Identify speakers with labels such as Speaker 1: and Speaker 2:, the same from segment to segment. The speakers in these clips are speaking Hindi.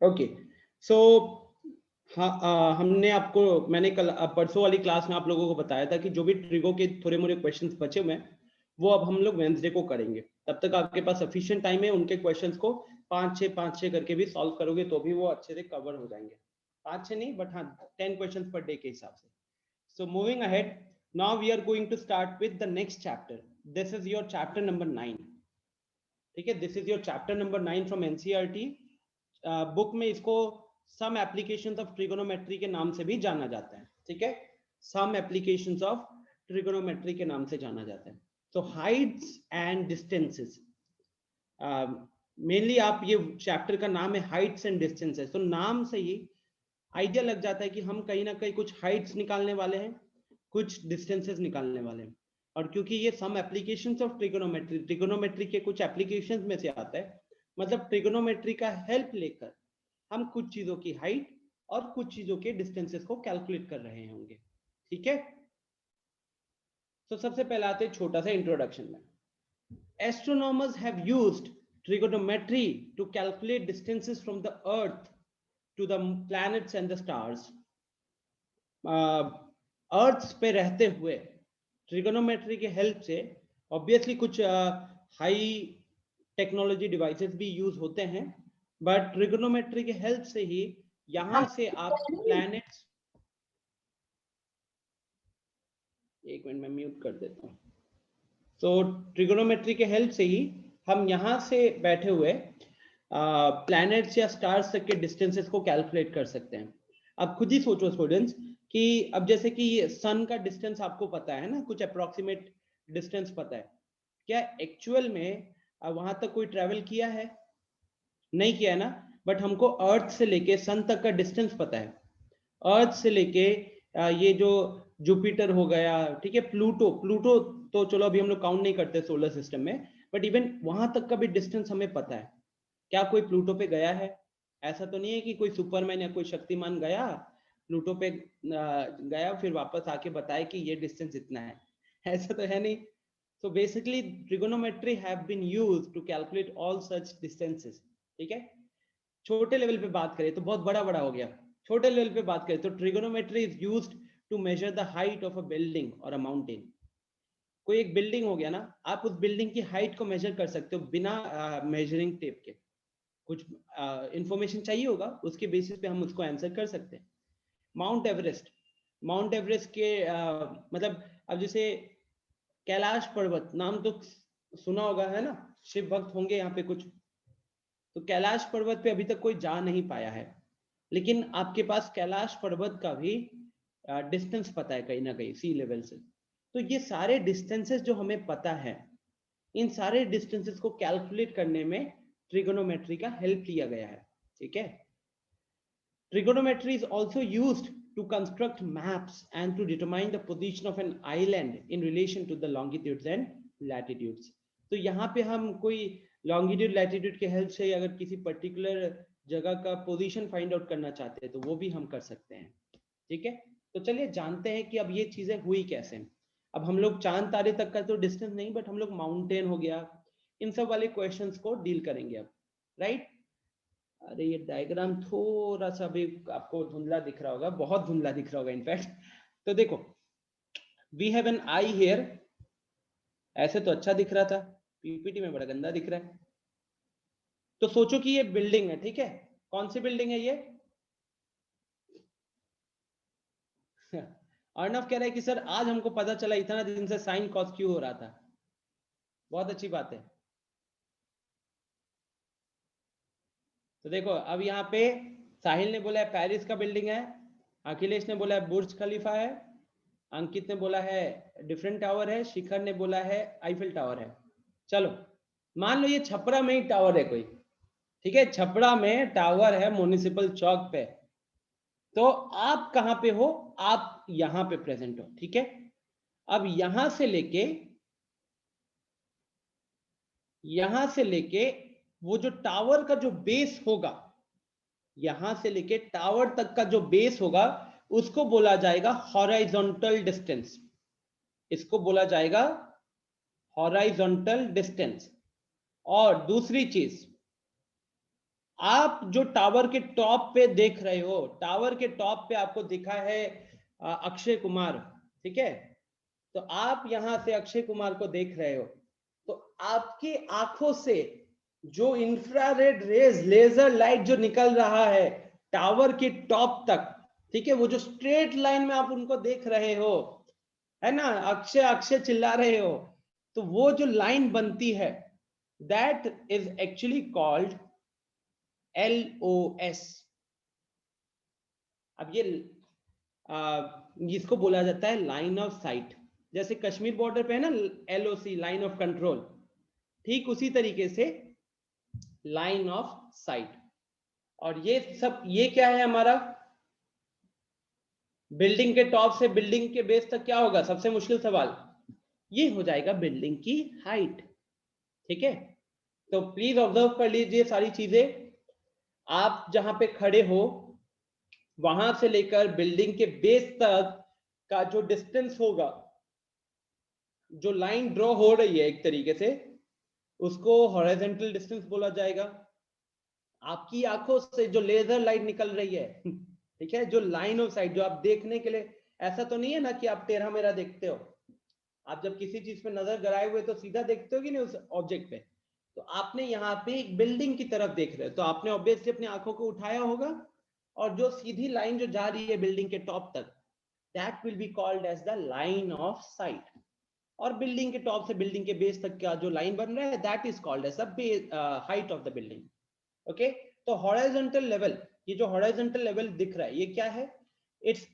Speaker 1: ओके, सो हाँ, मैंने कल परसों वाली क्लास में आप लोगों को बताया था कि जो भी ट्रिगो के थोड़े मोरे क्वेश्चंस बचे हुए हैं वो अब हम लोग वेंसडे को करेंगे। तब तक आपके पास सफिशिएंट टाइम है, उनके क्वेश्चंस को 5-6 करके भी सॉल्व करोगे तो भी वो अच्छे से कवर हो जाएंगे। 5-6 नहीं, बट हाँ 10 क्वेश्चंस पर डे के हिसाब से। So moving ahead, now we are going to start with the next chapter. This is your chapter number 9। ठीक है, this is your chapter number 9 from NCERT book में। इसको सम एप्लीकेशंस ऑफ ट्रिगोनोमेट्री के नाम से भी जाना जाता है। ठीक है, सम एप्लीकेशंस ऑफ ट्रिगोनोमेट्री के नाम से जाना जाता है। तो हाइट्स एंड डिस्टेंसेस, मेनली आप ये चैप्टर का नाम है हाइट्स एंड डिस्टेंसेस, तो नाम से ही आइडिया लग जाता है कि हम कहीं ना कहीं कुछ हाइट्स निकालने वाले हैं, कुछ डिस्टेंसेस निकालने वाले हैं। और क्योंकि ये some applications of trigonometry, trigonometry के कुछ एप्लीकेशंस में से आता है, मतलब ट्रिगोनोमेट्री का हेल्प लेकर हम कुछ चीजों की हाइट और कुछ चीजों के डिस्टेंसेस को कैलकुलेट कर रहे होंगे। ठीक है, तो सबसे पहले आते हैं छोटा सा इंट्रोडक्शन में। Astronomers have used trigonometry to calculate distances from the earth to the planets and the stars. Earth पे रहते हुए ट्रिगोनोमेट्री के हेल्प से ऑब्वियसली कुछ हाई टेक्नोलॉजी डिवाइसेस भी यूज होते हैं, बट ट्रिगोनोमेट्री के हेल्प से ही यहां से आप प्लैनेट्स, एक मिनट में म्यूट कर देता हूं। तो ट्रिगोनोमेट्री के हेल्प से ही हम यहां से बैठे हुए प्लैनेट्स या स्टार्स तक के डिस्टेंसेस को कैलकुलेट कर सकते हैं। अब खुद ही सोचो स्टूडेंट्स कि अब जैसे कि सन का डिस्टेंस आपको पता है ना, कुछ अप्रोक्सीमेट डिस्टेंस पता है, क्या एक्चुअल में वहां तक कोई ट्रेवल किया है? नहीं किया है ना, बट हमको अर्थ से लेके सन तक का डिस्टेंस पता है। अर्थ से लेके ये जो जुपिटर हो गया, ठीक है, प्लूटो, प्लूटो तो चलो अभी हम लोग काउंट नहीं करते सोलर सिस्टम में, बट इवन वहां तक का भी डिस्टेंस हमें पता है। क्या कोई प्लूटो पे गया है? ऐसा तो नहीं है कि कोई सुपरमैन या कोई शक्तिमान गया प्लूटो पे, गया फिर वापस आके बताया कि ये डिस्टेंस इतना है, ऐसा तो है नहीं। So basically trigonometry have been used to calculate all such distances. ठीक है, छोटे लेवल पे बात करें तो बहुत बड़ा बड़ा हो गया, छोटे लेवल पे बात करें तो trigonometry is used to measure the height of a building और अ माउंटेन। कोई एक बिल्डिंग हो गया ना, आप उस बिल्डिंग की हाइट को मेजर कर सकते हो बिना मेजरिंग टेप के। कुछ इंफॉर्मेशन चाहिए होगा, उसके बेसिस पे हम उसको आंसर कर सकते हैं। माउंट एवरेस्ट, माउंट एवरेस्ट के मतलब अब जैसे कैलाश पर्वत नाम तो सुना होगा है ना, शिव भक्त होंगे यहाँ पे कुछ, तो कैलाश पर्वत पे अभी तक कोई जा नहीं पाया है, लेकिन आपके पास कैलाश पर्वत का भी डिस्टेंस पता है कहीं ना कहीं सी लेवल से। तो ये सारे डिस्टेंसेस जो हमें पता है, इन सारे डिस्टेंसेस को कैलकुलेट करने में ट्रिगोनोमेट्री का हेल्प लिया गया है। ठीक है, trigonometry is also used to construct maps and to determine the position of an island in relation to the longitudes and latitudes. तो यहाँ पे हम कोई longitude latitude के हेल्प से अगर किसी पर्टिकुलर जगह का पोजीशन फाइंड आउट करना चाहते हैं तो वो भी हम कर सकते हैं। ठीक है, तो चलिए जानते हैं कि अब ये चीजें हुई कैसे। अब हम लोग चांद तारे तक का तो डिस्टेंस नहीं, बट हम लोग माउंटेन हो गया, इन सब वाले क्वेश्चंस को डील करेंगे अब, राइट। अरे ये डायग्राम थोड़ा सा भी आपको धुंधला दिख रहा होगा, बहुत धुंधला दिख रहा होगा इनफैक्ट। तो देखो, we have an eye here, ऐसे तो अच्छा दिख रहा था, पीपीटी में बड़ा गंदा दिख रहा है। तो सोचो कि ये बिल्डिंग है, ठीक है, कौन सी बिल्डिंग है ये? अर्णव कह रहा है कि सर आज हमको पता चला इतना दिन से साइन कॉस क्यों हो रहा था। बहुत अच्छी बात है। तो देखो अब यहाँ पे साहिल ने बोला है पेरिस का बिल्डिंग है, अखिलेश ने बोला है बुर्ज खलीफा है, अंकित ने बोला है डिफरेंट टावर है, शिखर ने बोला है आईफिल टावर है। चलो मान लो ये छपरा में ही टावर है कोई, ठीक है, छपरा में टावर है म्युनिसिपल चौक पे। तो आप कहां पे हो? आप यहां पे प्रेजेंट हो, ठीक है। अब यहां से लेके वो जो टावर का जो बेस होगा, यहां से लेके टावर तक का जो बेस होगा उसको बोला जाएगा हॉराइजॉन्टल डिस्टेंस। इसको बोला जाएगा हॉराइजॉन्टल डिस्टेंस। और दूसरी चीज, आप जो टावर के टॉप पे देख रहे हो, टावर के टॉप पे आपको दिखा है अक्षय कुमार, ठीक है? तो आप यहां से अक्षय कुमार को देख रहे हो, तो आपकी आंखों से जो इंफ्रारेड रेज, लेजर लाइट जो निकल रहा है टावर के टॉप तक, ठीक है, वो जो स्ट्रेट लाइन में आप उनको देख रहे हो, है ना, अक्षय अक्षय चिल्ला रहे हो, तो वो जो लाइन बनती है, that is actually called LOS। अब ये इसको बोला जाता है लाइन ऑफ साइट। जैसे कश्मीर बॉर्डर पे है ना LOC, लाइन ऑफ कंट्रोल, ठीक उसी तरीके से लाइन ऑफ साइट। और ये सब, ये क्या है हमारा, बिल्डिंग के टॉप से बिल्डिंग के बेस तक क्या होगा, सबसे मुश्किल सवाल, ये हो जाएगा बिल्डिंग की हाइट, ठीक है? तो प्लीज ऑब्जर्व कर लीजिए सारी चीजें। आप जहां पे खड़े हो वहां से लेकर बिल्डिंग के बेस तक का जो डिस्टेंस होगा, जो लाइन ड्रॉ हो रही है एक तरीके से, उसको हॉरिजॉन्टल डिस्टेंस बोला जाएगा। आपकी आंखों से जो लेजर लाइट निकल रही है, ठीक है, जो लाइन ऑफ साइट जो आप देखने के लिए, ऐसा तो नहीं है ना कि आप टेढ़ा मेढ़ा देखते हो। आप जब किसी चीज पे नजर गड़ाए हुए तो सीधा देखते हो कि नहीं उस ऑब्जेक्ट पे? तो आपने यहाँ पे एक बिल्डिंग की तरफ देख रहे हो, तो आपने ऑब्वियसली अपनी आंखों को उठाया होगा, और जो सीधी लाइन जो जा रही है बिल्डिंग के टॉप तक, that will be called as the line of sight. और बिल्डिंग के टॉप से बिल्डिंग के बेस तक का जो लाइन बन रहा है, that is called as the height of the building. Okay, तो हॉरिजॉन्टल लेवल, ये जो हॉरिजॉन्टल लेवल दिख रहा है ये क्या है? इट्स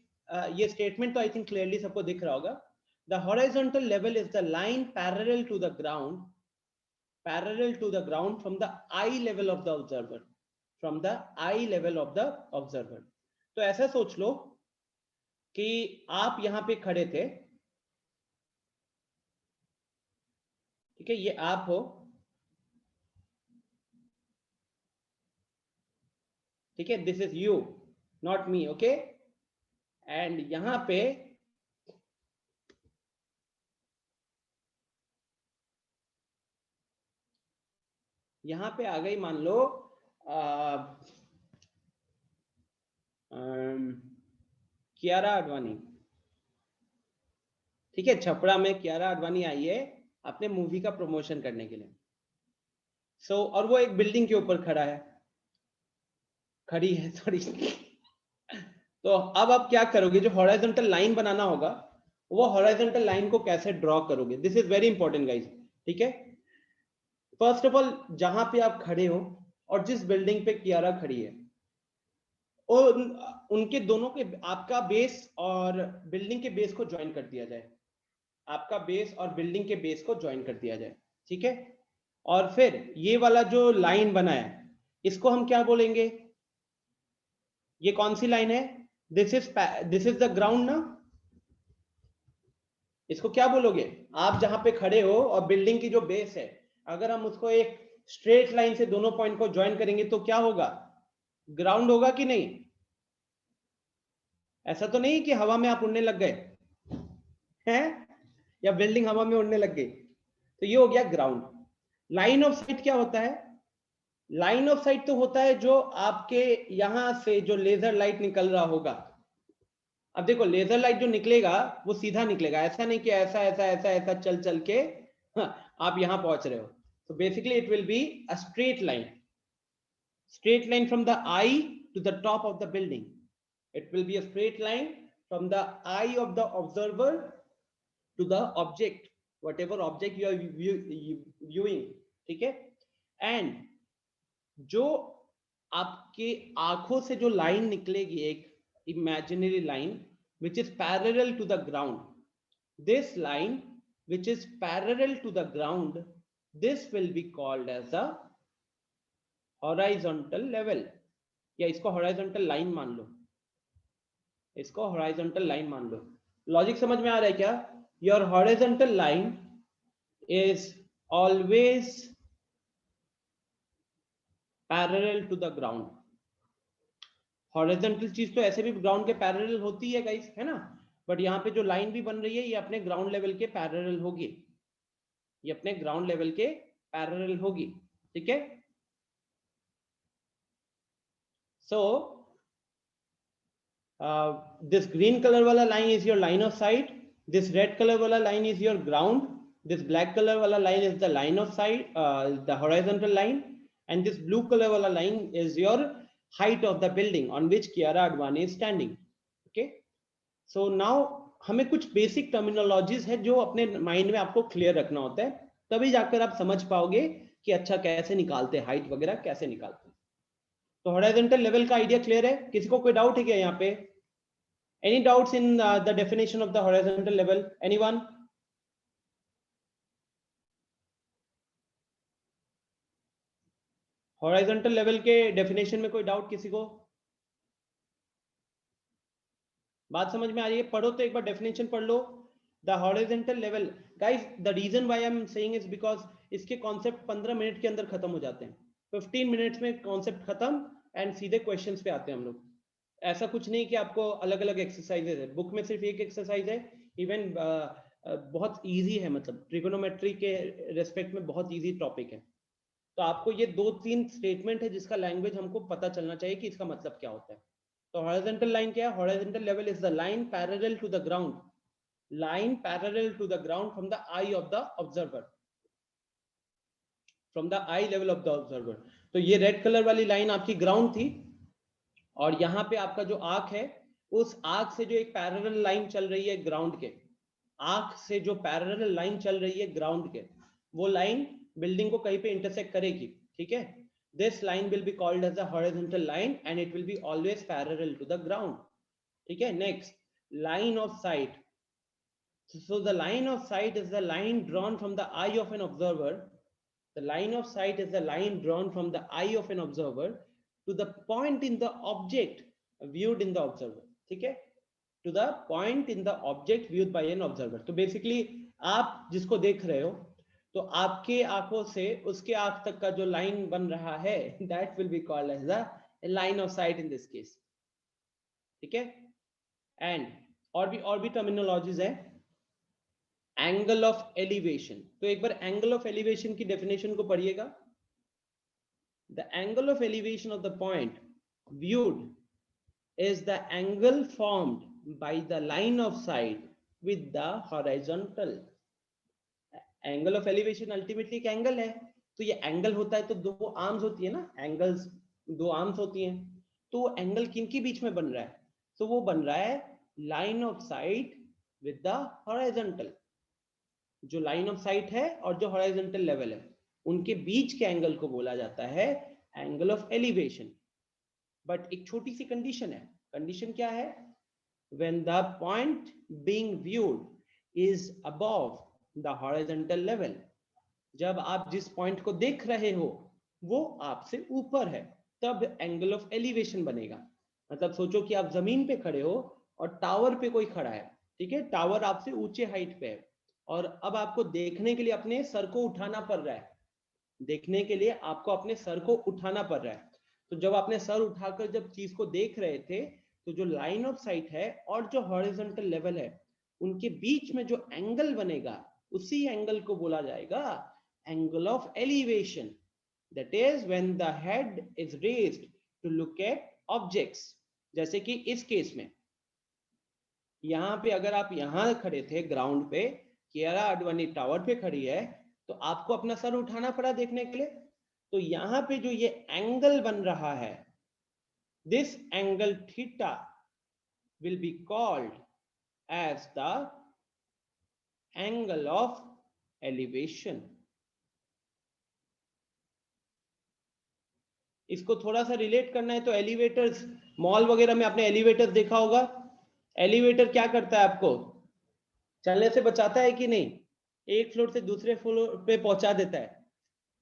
Speaker 1: ये स्टेटमेंट तो आई थिंक क्लियरली सबको दिख रहा होगा। The horizontal level is the line parallel to the ground, parallel to the ground from the eye level of the observer, from the eye level of the observer. तो ऐसा सोच लो कि आप यहां पे खड़े थे, ठीक है, ये आप हो, ठीक है, this is you, not me, okay? And यहां पे आ गई, मान लो कियारा आडवाणी, ठीक है, छपरा में कियारा आडवाणी आई है अपने मूवी का प्रमोशन करने के लिए। और वो एक बिल्डिंग के ऊपर खड़ी है, सॉरी। तो अब आप क्या करोगे, जो हॉरिजॉन्टल लाइन बनाना होगा, वो हॉरिजॉन्टल लाइन को कैसे ड्रॉ करोगे? This is very important guys, ठीक है? फर्स्ट ऑफ ऑल, जहां पे आप खड़े हो और जिस बिल्डिंग पे कियारा खड़ी है, और उनके दोनों के, आपका बेस और बिल्डिंग के बेस को ज्वाइन कर दिया जाए, आपका बेस और बिल्डिंग के बेस को ज्वाइन कर दिया जाए, ठीक है? और फिर ये वाला जो लाइन बना है, इसको हम क्या बोलेंगे? ये कौन सी लाइन है? दिस इज द ग्राउंड ना? इसको क्या बोलोगे? आप जहां पे खड़े हो और बिल्डिंग की जो बेस है, अगर हम उसको एक स्ट्रेट लाइन से दोनों पॉइंट को ज्वाइन करेंगे तो क्या होगा? ग्राउंड होगा कि नहीं? ऐसा तो नहीं कि हवा में आप उड़ने लग गए हैं, या बिल्डिंग हवा में उड़ने लग गई। तो ये हो गया ग्राउंड। लाइन ऑफ साइट क्या होता है? लाइन ऑफ साइट तो होता है जो आपके यहां से जो लेजर लाइट निकल रहा होगा। अब देखो, लेजर लाइट जो निकलेगा वो सीधा निकलेगा, ऐसा नहीं कि ऐसा ऐसा ऐसा ऐसा चल चल के आप यहां पहुंच रहे हो। तो basically it will be a straight line from the eye to the top of the building. It will be a straight line from the eye of the observer to the object, whatever object you are viewing, ठीक है? एंड जो आपके आंखों से जो लाइन निकलेगी, एक imaginary line which is parallel to the ground, this line which is parallel to the ground, this will be called as a horizontal level, या इसको horizontal line मान लो, इसको horizontal line मान लो। लॉजिक समझ में आ रहा है क्या? Your horizontal line is always parallel to the ground। Horizontal चीज तो ऐसे भी ग्राउंड के पैरेलल होती है गाइस, है ना? बट यहाँ पे जो लाइन भी बन रही है ये अपने ग्राउंड लेवल के पैरेलल होगी, ये अपने ग्राउंड लेवल के पैरेलल होगी, ठीक है। सो दिस ग्रीन कलर वाला line is your line of sight, this red colour वाला line is your ground, this black color wala line is the line of sight, the horizontal line, and this blue color wala line is your height of the building on which Kiara Advani is standing. Okay, so now हमें कुछ बेसिक टर्मिनोलॉजीज है जो अपने माइंड में आपको क्लियर रखना होता है, तभी जाकर आप समझ पाओगे कि अच्छा कैसे निकालते हैं हाइट वगैरह कैसे निकालते हैं। तो हॉरिजॉन्टल लेवल का आइडिया क्लियर है, किसी को कोई डाउट है क्या यहाँ पे? Any doubts in the definition of the horizontal level? Anyone? Horizontal level के डेफिनेशन में कोई डाउट किसी को? बात समझ में आ रही है? पढ़ो तो एक बार डेफिनेशन पढ़ लो। The horizontal level, guys the reason why I am saying is because इसके कॉन्सेप्ट 15 मिनट के अंदर खत्म हो जाते हैं, 15 मिनट्स में कॉन्सेप्ट खत्म एंड सीधे क्वेश्चंस पे आते हैं हम लोग। ऐसा कुछ नहीं कि आपको अलग अलग एक्सरसाइजेज है, बुक में सिर्फ एक एक्सरसाइज है, इवन बहुत इजी है, मतलब ट्रिगोनोमेट्री के रेस्पेक्ट में बहुत इजी टॉपिक है। तो आपको ये 2-3 स्टेटमेंट है जिसका लैंग्वेज हमको पता चलना चाहिए कि इसका मतलब क्या होता है। तो हॉरिजॉन्टल लाइन क्या है? Horizontal level is the line parallel to the ground, line parallel to the ground from the eye of the observer, from the eye level of the observer. तो ये रेड कलर वाली लाइन आपकी ग्राउंड थी, और यहाँ पे आपका जो आर्क है, उस आर्क से जो एक पैरेलल लाइन चल रही है ग्राउंड के, आर्क से जो पैरेलल लाइन चल रही है ग्राउंड के, वो लाइन बिल्डिंग को कहीं पे इंटरसेक्ट करेगी, ठीक है। This line will be called as a horizontal line and it will be always parallel to the ground, ठीक है। Next, line of sight. So the line of sight is the line drawn from the eye of an observer. The line of sight is the line drawn from the eye of an observer to the point in the object viewed in the observer, ठीक है, to the point in the object viewed by an observer. तो basically आप जिसको देख रहे हो, तो आपके आंखों से उसके आंख तक का जो लाइन बन रहा है, that will be called as the line of sight in this case, ठीक है। एंड और भी टर्मिनोलॉजीज है। एंगल ऑफ एलिवेशन, तो एक बार एंगल ऑफ एलिवेशन की डेफिनेशन को पढ़िएगा। The angle of elevation of the point viewed is the angle formed by the line of sight with the horizontal. Angle of elevation ultimately एक एंगल है, तो ये एंगल होता है तो दो आर्म्स होती है ना, एंगल्स दो आर्म्स होती हैं, तो एंगल किन के बीच में बन रहा है? तो वो बन रहा है line of site with the horizontal. जो लाइन ऑफ साइट है और जो हॉरिजॉन्टल लेवल है, उनके बीच के एंगल को बोला जाता है एंगल ऑफ एलिवेशन। बट एक छोटी सी कंडीशन है। कंडीशन क्या है? When the point being viewed is above the horizontal level, जब आप जिस पॉइंट को देख रहे हो वो आपसे ऊपर है, तब एंगल ऑफ एलिवेशन बनेगा। मतलब सोचो कि आप जमीन पे खड़े हो और टावर पे कोई खड़ा है, ठीक है, टावर आपसे ऊंचे हाइट पे है, और अब आपको देखने के लिए अपने सर को उठाना पड़ रहा है, देखने के लिए आपको अपने सर को उठाना पड़ रहा है। तो जब आपने सर उठाकर जब चीज को देख रहे थे, तो जो लाइन ऑफ साइट है और जो हॉरिजॉन्टल लेवल है, उनके बीच में जो एंगल बनेगा, उसी एंगल को बोला जाएगा angle of elevation. That is when the head is raised to look at objects. जैसे कि इस केस में यहाँ पे अगर आप यहाँ खड़े थे ग्राउंड पे, कियारा आडवाणी टावर पे खड़ी है, तो आपको अपना सर उठाना पड़ा देखने के लिए। तो यहाँ पे जो ये एंगल बन रहा है, this angle theta will be called as the angle of elevation. इसको थोड़ा सा रिलेट करना है तो एलिवेटर्स, मॉल वगैरह में आपने एलिवेटर देखा होगा। एलिवेटर क्या करता है? आपको चलने से बचाता है कि नहीं? एक फ्लोर से दूसरे फ्लोर पे पहुंचा देता है,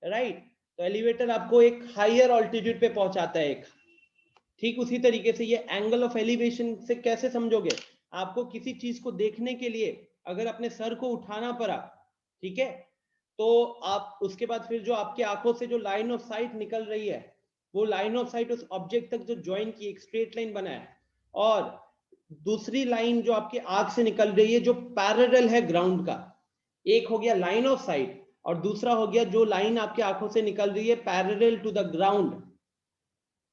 Speaker 1: राइट। तो एलिवेटर आपको एक हायर ऑल्टीट्यूड पे पहुंचाता है एक। ठीक उसी तरीके से ये एंगल ऑफ एलिवेशन से कैसे समझोगे? आपको किसी चीज को देखने के लिए अगर अपने सर को उठाना पड़ा, ठीक है, तो आप उसके बाद फिर जो आपकी आंखों से जो लाइन ऑफ साइट निकल रही है, वो लाइन ऑफ साइट उस ऑब्जेक्ट तक जो ज्वाइन की एक स्ट्रेट लाइन बना है, और दूसरी लाइन जो आपके आंख से निकल रही है जो पैरेलल है ग्राउंड का, एक हो गया लाइन ऑफ साइट और दूसरा हो गया जो लाइन आपकी आंखों से निकल रही है पैरेलल टू द ग्राउंड,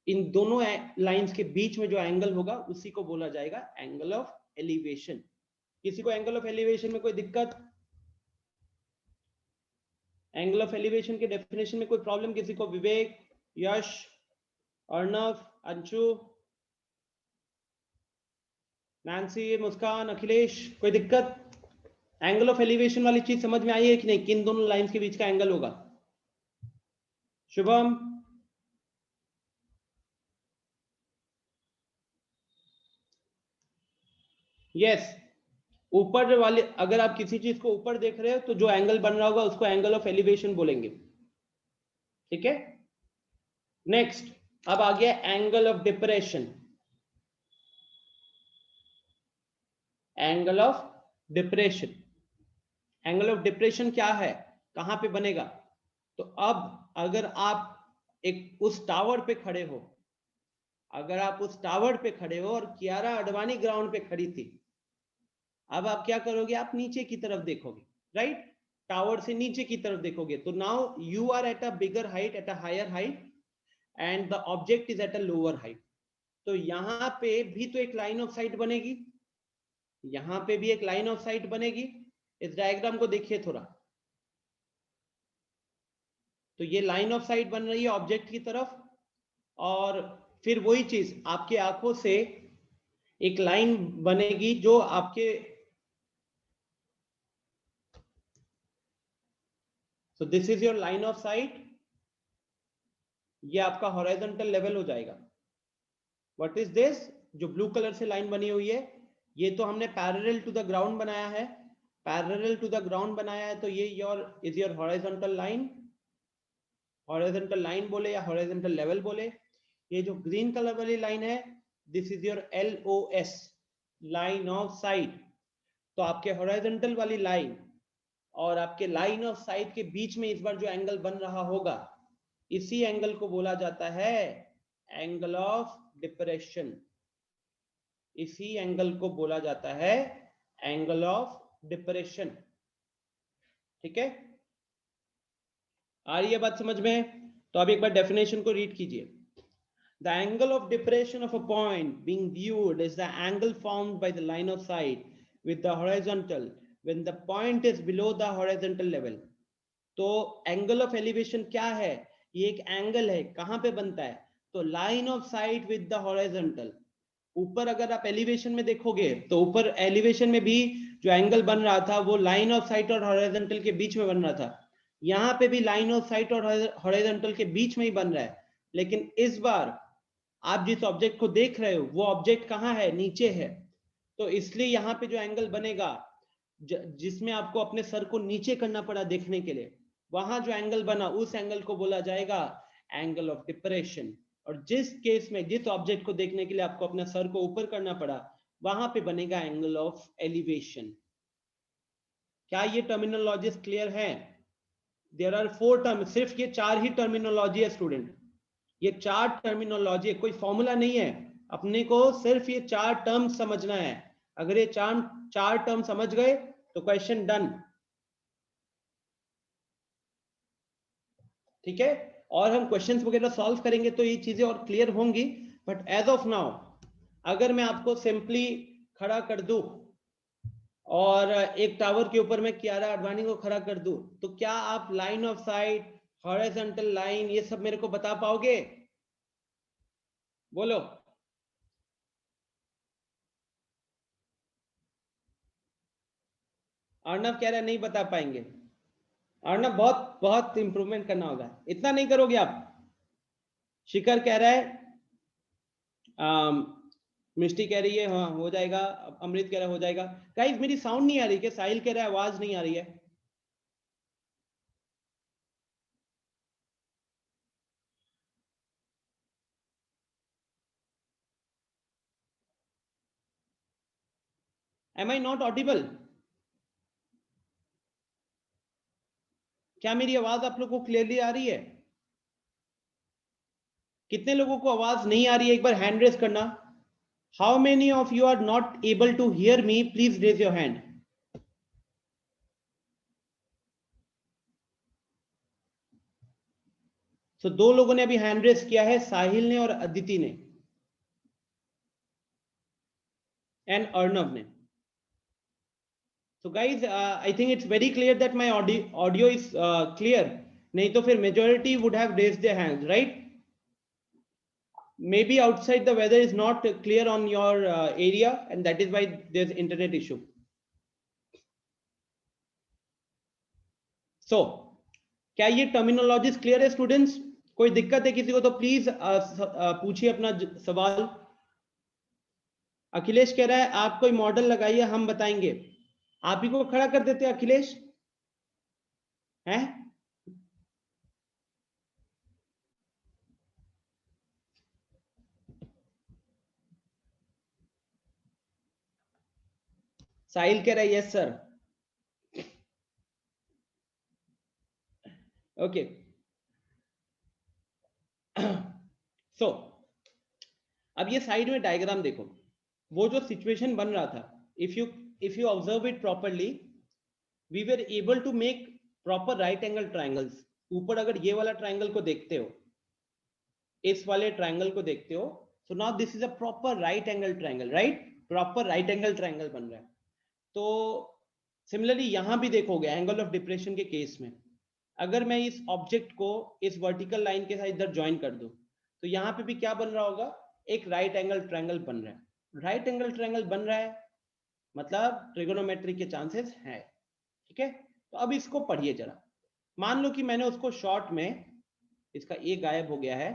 Speaker 1: इन दोनों लाइंस के बीच में जो एंगल होगा उसी को बोला जाएगा एंगल ऑफ एलिवेशन। किसी को एंगल ऑफ एलिवेशन में कोई दिक्कत? एंगल ऑफ एलिवेशन के डेफिनेशन में कोई प्रॉब्लम किसी को? विवेक, यश, अर्णव, अंशु, नैन्सी, मुस्कान, अखिलेश, कोई दिक्कत? एंगल ऑफ एलिवेशन वाली चीज समझ में आई है कि नहीं? किन दोनों लाइंस के बीच का एंगल होगा? शुभम, यस। ऊपर वाले, अगर आप किसी चीज को ऊपर देख रहे हो तो जो एंगल बन रहा होगा उसको एंगल ऑफ एलिवेशन बोलेंगे, ठीक है। नेक्स्ट, अब आ गया angle of depression. Angle of depression, angle of depression क्या है, कहां पे बनेगा? तो अब अगर आप एक उस टावर पे खड़े हो, अगर आप उस टावर पे खड़े हो और कियारा अडवाणी ग्राउंड पे खड़ी थी, अब आप क्या करोगे? आप नीचे की तरफ देखोगे, राइट? टावर से नीचे की तरफ देखोगे, तो now you are at a bigger height, at a higher height, and the object is at a lower height. तो यहां पे भी तो एक लाइन ऑफ साइट बनेगी, यहां पे भी एक लाइन ऑफ साइट बनेगी। इस डायग्राम को देखिए थोड़ा, तो ये लाइन ऑफ साइट बन रही है ऑब्जेक्ट की तरफ, और फिर वही चीज आपके आंखों से एक लाइन बनेगी जो आपके, so this is your line of site, ये आपका हॉरिजॉन्टल लेवल हो जाएगा। What is this? जो ब्लू कलर से लाइन बनी हुई है, ये तो हमने पैरेलल टू द ग्राउंड बनाया है, पैरेलल टू द ग्राउंड बनाया है, तो ये is your horizontal line, horizontal line बोले या हॉरिजॉन्टल लेवल बोले। ये जो ग्रीन कलर वाली लाइन है, this is your LOS, line of site. तो आपके हॉरिजॉन्टल वाली लाइन और आपके लाइन ऑफ साइट के बीच में इस बार जो एंगल बन रहा होगा, इसी एंगल को बोला जाता है एंगल ऑफ डिप्रेशन। इसी एंगल को बोला जाता है एंगल ऑफ डिप्रेशन, ठीक है। आ रही है बात समझ में? तो अब एक बार डेफिनेशन को रीड कीजिए। The angle of depression of a point being viewed is the angle formed by the line of sight with the horizontal when the point is below the horizontal level. तो एंगल ऑफ एलिवेशन क्या है? ये एक एंगल है, कहां पे बनता है? तो line of site with the horizontal. ऊपर अगर आप एलिवेशन में देखोगे तो ऊपर एलिवेशन में भी जो एंगल बन रहा था वो लाइन ऑफ साइट और हॉरिजॉन्टल के बीच में बन रहा था, यहाँ पे भी लाइन ऑफ साइट और हॉरिजॉन्टल के बीच में ही बन रहा है। लेकिन इस बार आप जिस ऑब्जेक्ट को देख रहे हो वो ऑब्जेक्ट कहाँ है? नीचे है। तो इसलिए यहाँ पे जो एंगल बनेगा, जिसमें आपको अपने सर को नीचे करना पड़ा देखने के लिए, वहां जो एंगल बना उस एंगल को बोला जाएगा एंगल ऑफ डिप्रेशन। और जिस केस में, जिस ऑब्जेक्ट को देखने के लिए आपको अपना सर को ऊपर करना पड़ा, वहां पे बनेगा एंगल ऑफ एलिवेशन। क्या ये टर्मिनोलॉजीज क्लियर है? देयर आर 4 टर्म, सिर्फ ये 4 ही टर्मिनोलॉजी है स्टूडेंट, ये 4 टर्मिनोलॉजी है, कोई फॉर्मूला नहीं है। अपने को सिर्फ ये 4 टर्म समझना है। अगर ये चार टर्म समझ गए तो क्वेश्चन डन, ठीक है। और हम क्वेश्चंस वगैरह सॉल्व करेंगे तो ये चीजें और क्लियर होंगी। बट एज ऑफ नाउ, अगर मैं आपको सिंपली खड़ा कर दूं और एक टावर के ऊपर मैं कियारा आडवाणी को खड़ा कर दूं, तो क्या आप line of site, horizontal line, ये सब मेरे को बता पाओगे? बोलो। अर्णव कह रहा है नहीं बता पाएंगे। अर्णव बहुत बहुत इंप्रूवमेंट करना होगा, इतना नहीं करोगे आप। शिखर कह रहा है, मिष्टी कह रही है हाँ हो जाएगा, अमृत कह रहा है हो जाएगा। गाइस मेरी साउंड नहीं आ रही क्या? साहिल कह रहा है आवाज नहीं आ रही है। Am I not audible? क्या मेरी आवाज आप लोगों को क्लियरली आ रही है? कितने लोगों को आवाज नहीं आ रही है? एक बार हैंड रेज करना। How many of you are not able to hear me? Please raise your hand. So दो लोगों ने अभी हैंड रेस किया है, साहिल ने और अदिति ने एंड अर्णव ने. So guys, I think it's very clear that my audio is clear. नहीं तो फिर majority would have raised their hands, right? Maybe outside the weather is not clear on your area, and that is why there's internet issue. So, क्या ये terminologies clear है students? कोई दिक्कत है किसी को तो प्लीज पूछिए अपना सवाल. अखिलेश कह रहा है आप कोई मॉडल लगाइए, हम बताएंगे. आप ही को खड़ा कर देते अखिलेश हैं. साहिल कह रहा है यस सर. ओके. सो अब ये साइड में डायग्राम देखो, वो जो सिचुएशन बन रहा था, if you observe it properly, we were able to make proper right angle triangles. ऊपर अगर ये वाला ट्रायंगल को देखते हो, इस वाले ट्रायंगल को देखते हो, so now this is a proper right angle triangle, right? proper right angle triangle बन रहा है. तो सिमिलरली यहां भी देखोगे एंगल ऑफ डिप्रेशन के केस में, अगर मैं इस ऑब्जेक्ट को इस वर्टिकल लाइन के साथ इधर ज्वाइन कर दूं, तो यहाँ पे भी क्या बन रहा होगा, एक राइट एंगल ट्रायंगल बन रहा है. राइट एंगल ट्रायंगल बन रहा है मतलब ट्रिगोनोमेट्री के चांसेस है. ठीक है, तो अब इसको पढ़िए जरा. मान लो कि मैंने उसको शॉर्ट में, इसका ए गायब हो गया है,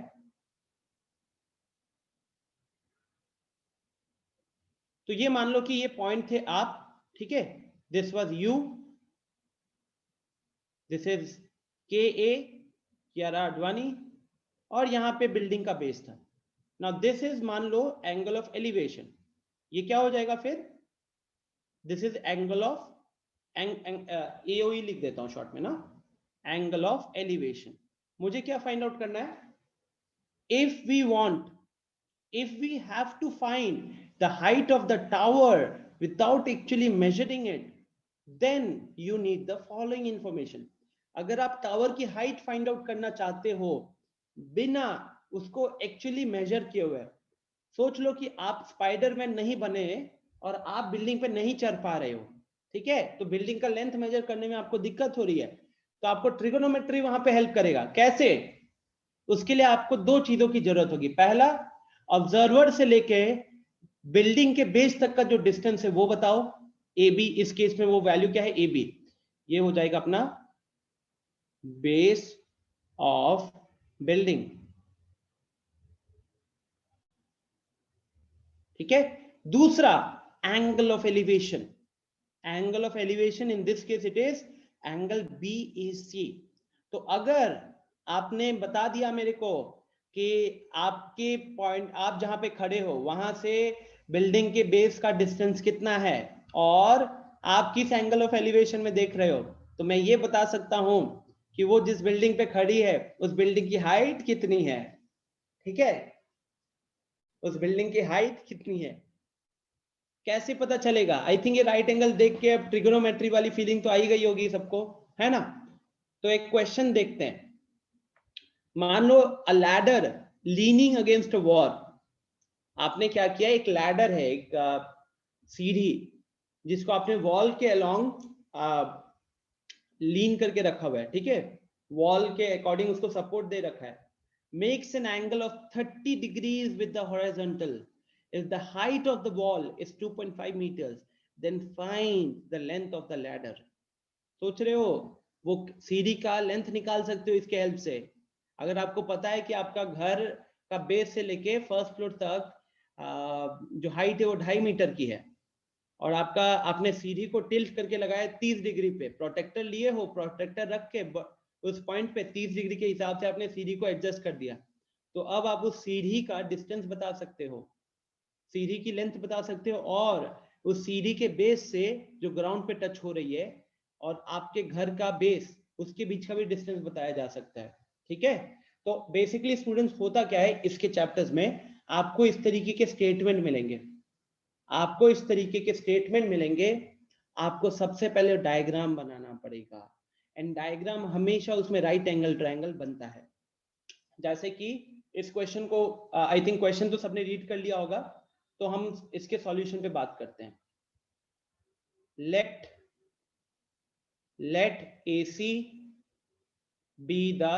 Speaker 1: तो ये मान लो कि ये पॉइंट थे आप. ठीक है, this was you, this is के ए कियारा अडवाणी, और यहां पे बिल्डिंग का बेस था. नाउ दिस इज मान लो एंगल ऑफ एलिवेशन. ये क्या हो जाएगा फिर, this is angle of AOE लिख देता हूं शॉर्ट में ना, एंगल ऑफ एलिवेशन. मुझे क्या फाइंड आउट करना है, if we want, if we have to find the height of the tower without actually measuring it, then you need the following information. अगर आप टावर की हाइट फाइंड आउट करना चाहते हो बिना उसको एक्चुअली मेजर किए हुए, सोच लो कि आप स्पाइडरमैन नहीं बने और आप बिल्डिंग पे नहीं चढ़ पा रहे हो. ठीक है, तो बिल्डिंग का लेंथ मेजर करने में आपको दिक्कत हो रही है, तो आपको ट्रिगोनोमेट्री वहां पे हेल्प करेगा. कैसे, उसके लिए आपको दो चीजों की जरूरत होगी. पहला, ऑब्जर्वर से लेके बिल्डिंग के बेस तक का जो डिस्टेंस है वो बताओ, ए बी. इस केस में वो वैल्यू क्या है, ए बी. ये हो जाएगा अपना बेस ऑफ बिल्डिंग. ठीक है. दूसरा, angle of elevation. Angle of elevation in this case it is angle BAC. तो अगर आपने बता दिया मेरे को कि आपके पॉइंट, आप जहां पे खड़े हो वहां से बिल्डिंग के बेस का डिस्टेंस कितना है और आप किस एंगल ऑफ एलिवेशन में देख रहे हो, तो मैं ये बता सकता हूं कि वो जिस बिल्डिंग पे खड़ी है उस बिल्डिंग की हाइट कितनी है. ठीक है, उस बिल्डिंग की हाइट कितनी है. कैसे पता चलेगा? आई थिंक ये राइट एंगल देख के अब ट्रिगोनोमेट्री वाली फीलिंग तो आई गई होगी सबको, है ना. तो एक क्वेश्चन देखते हैं. मान लो a ladder leaning against a wall. आपने क्या किया, एक लैडर है, एक सीढ़ी जिसको आपने वॉल के अलोंग लीन करके रखा हुआ है. ठीक है, वॉल के अकॉर्डिंग उसको सपोर्ट दे रखा है. Makes an angle of 30 degrees with the horizontal. If the height of the wall is 2.5 meters, then find the length of the ladder. सोच रहे हो, वो सीढ़ी का लेंथ निकाल सकते हो इसके हेल्प से. अगर आपको पता है कि आपका घर का बेस से लेके फर्स्ट फ्लोर तक जो हाइट है वो 2.5 मीटर की है, और आपने सीढ़ी को टिल्ट करके लगाया 30 डिग्री पे, प्रोटेक्टर लिए हो, प्रोटेक्टर रख के उस पॉइंट पे 30 डिग्री के हिसाब से आपने सीढ़ी को एडजस्ट कर दिया, तो अब आप उस सीढ़ी का डिस्टेंस बता सकते हो, सीढ़ी की लेंथ बता सकते हो, और उस सीढ़ी के बेस से जो ग्राउंड पे टच हो रही है और आपके घर का बेस, उसके बीच का भी डिस्टेंस बताया जा सकता है. ठीक है, तो बेसिकली स्टूडेंट्स होता क्या है, इसके चैप्टर्स में आपको इस तरीके के स्टेटमेंट मिलेंगे. आपको इस तरीके के स्टेटमेंट मिलेंगे. आपको सबसे पहले डायग्राम बनाना पड़ेगा, एंड डायग्राम हमेशा उसमें राइट एंगल ट्रायंगल बनता है. जैसे कि इस क्वेश्चन को आई थिंक क्वेश्चन तो सबने रीड कर लिया होगा, तो हम इसके सॉल्यूशन पे बात करते हैं। let AC be the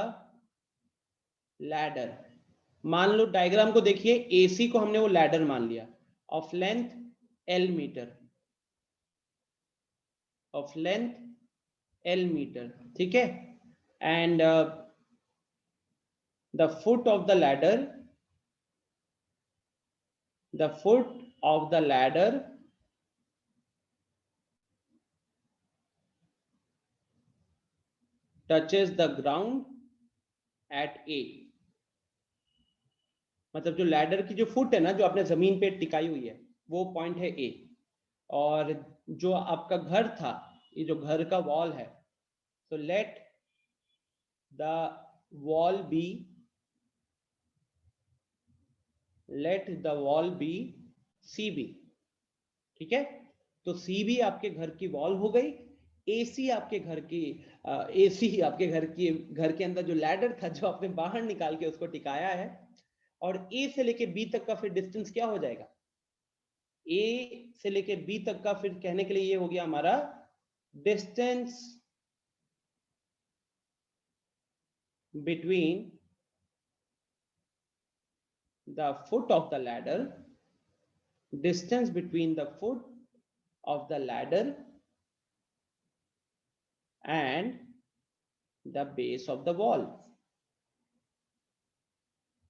Speaker 1: ladder। मान लो डायग्राम को देखिए, AC को हमने वो लैडर मान लिया, of length L metre, of length L metre, ठीक है। And the foot of the ladder, the foot of the ladder touches the ground at A। मतलब जो लैडर की जो फुट है ना, जो आपने जमीन पे टिकाई हुई है, वो पॉइंट है A। और जो आपका घर था, ये जो घर का वॉल है, तो let the wall be, let the wall be CB, ठीक है। तो CB आपके घर की वॉल हो गई, AC आपके घर की AC आपके घर के अंदर जो लैडर था, जो आपने बाहर निकाल के उसको टिकाया है। और A से लेके B तक का फिर डिस्टेंस क्या हो जाएगा, A से लेके B तक का फिर कहने के लिए ये हो गया हमारा distance between the foot of the ladder, distance between the foot of the ladder and the base of the wall.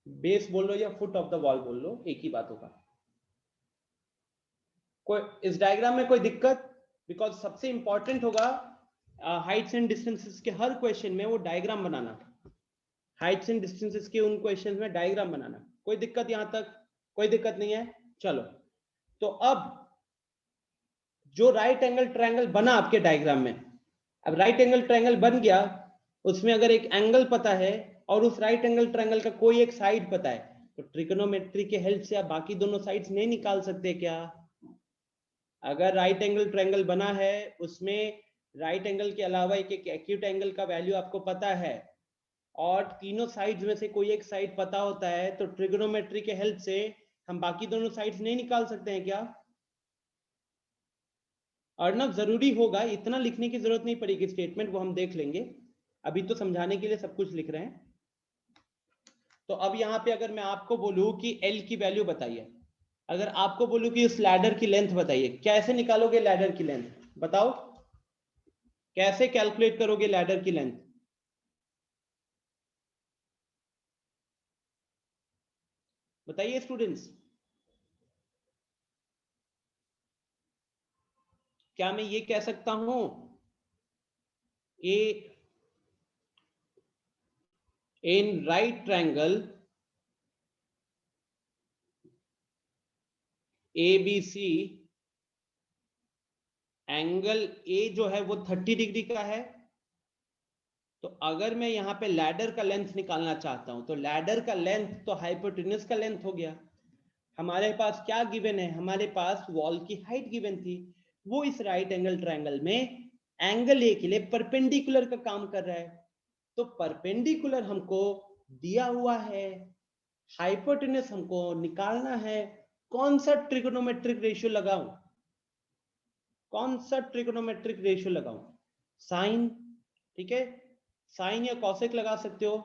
Speaker 1: Base बोल लो या फुट ऑफ द वॉल बोल लो, एक ही बात होगा। कोई इस डायग्राम में कोई दिक्कत? बिकॉज सबसे इंपॉर्टेंट होगा हाइट्स एंड डिस्टेंसेस के हर क्वेश्चन में वो diagram banana, Heights and distances के उन क्वेश्चन में डायग्राम बनाना। कोई दिक्कत यहां तक? कोई दिक्कत नहीं है, चलो। तो अब जो राइट एंगल ट्रायंगल बना आपके डायग्राम में, अब राइट एंगल ट्रायंगल बन गया, उसमें अगर एक एंगल पता है और उस राइट एंगल ट्रायंगल का कोई एक साइड पता है, तो ट्रिगोनोमेट्री के हेल्प से आप बाकी दोनों साइड्स नहीं निकाल सकते क्या? अगर राइट एंगल ट्रायंगल बना है, उसमें राइट एंगल के अलावा एक एक्यूट एंगल का वैल्यू आपको पता है, और तीनों साइड्स में से कोई एक साइड पता होता है, तो ट्रिगोनोमेट्री के हेल्प से हम बाकी दोनों साइड्स नहीं निकाल सकते हैं क्या? अर्नब जरूरी होगा, इतना लिखने की जरूरत नहीं पड़ेगी, स्टेटमेंट वो हम देख लेंगे, अभी तो समझाने के लिए सब कुछ लिख रहे हैं। तो अब यहाँ पे अगर मैं आपको बोलूं कि L की वैल्यू बताइए, अगर आपको बोलूं कि उस लैडर की लेंथ बताइए, कैसे निकालोगे लैडर की लेंथ? बताओ, कैसे कैलकुलेट करोगे लैडर की लेंथ? बताइए स्टूडेंट्स। क्या मैं ये कह सकता हूं कि in right triangle ABC, angle A जो है वो 30 डिग्री का है। तो अगर मैं यहाँ पे लैडर का लेंथ निकालना चाहता हूं, तो लैडर का लेंथ तो हाइपोटेन्यूज का लेंथ हो गया। हमारे पास क्या गिवन है? हमारे पास वॉल की हाइट गिवन थी, वो इस राइट एंगल ट्रायंगल में एंगल ए के लिए परपेंडिकुलर का काम कर रहा है। तो परपेंडिकुलर हमको दिया हुआ है, हाइपोटेन्यूज हमको निकालना है। कौन सा ट्रिगोनोमेट्रिक रेशियो लगाऊं? कौन सा ट्रिगोनोमेट्रिक रेशियो लगाऊं? साइन, ठीक है, साइन या कॉसेक लगा सकते हो।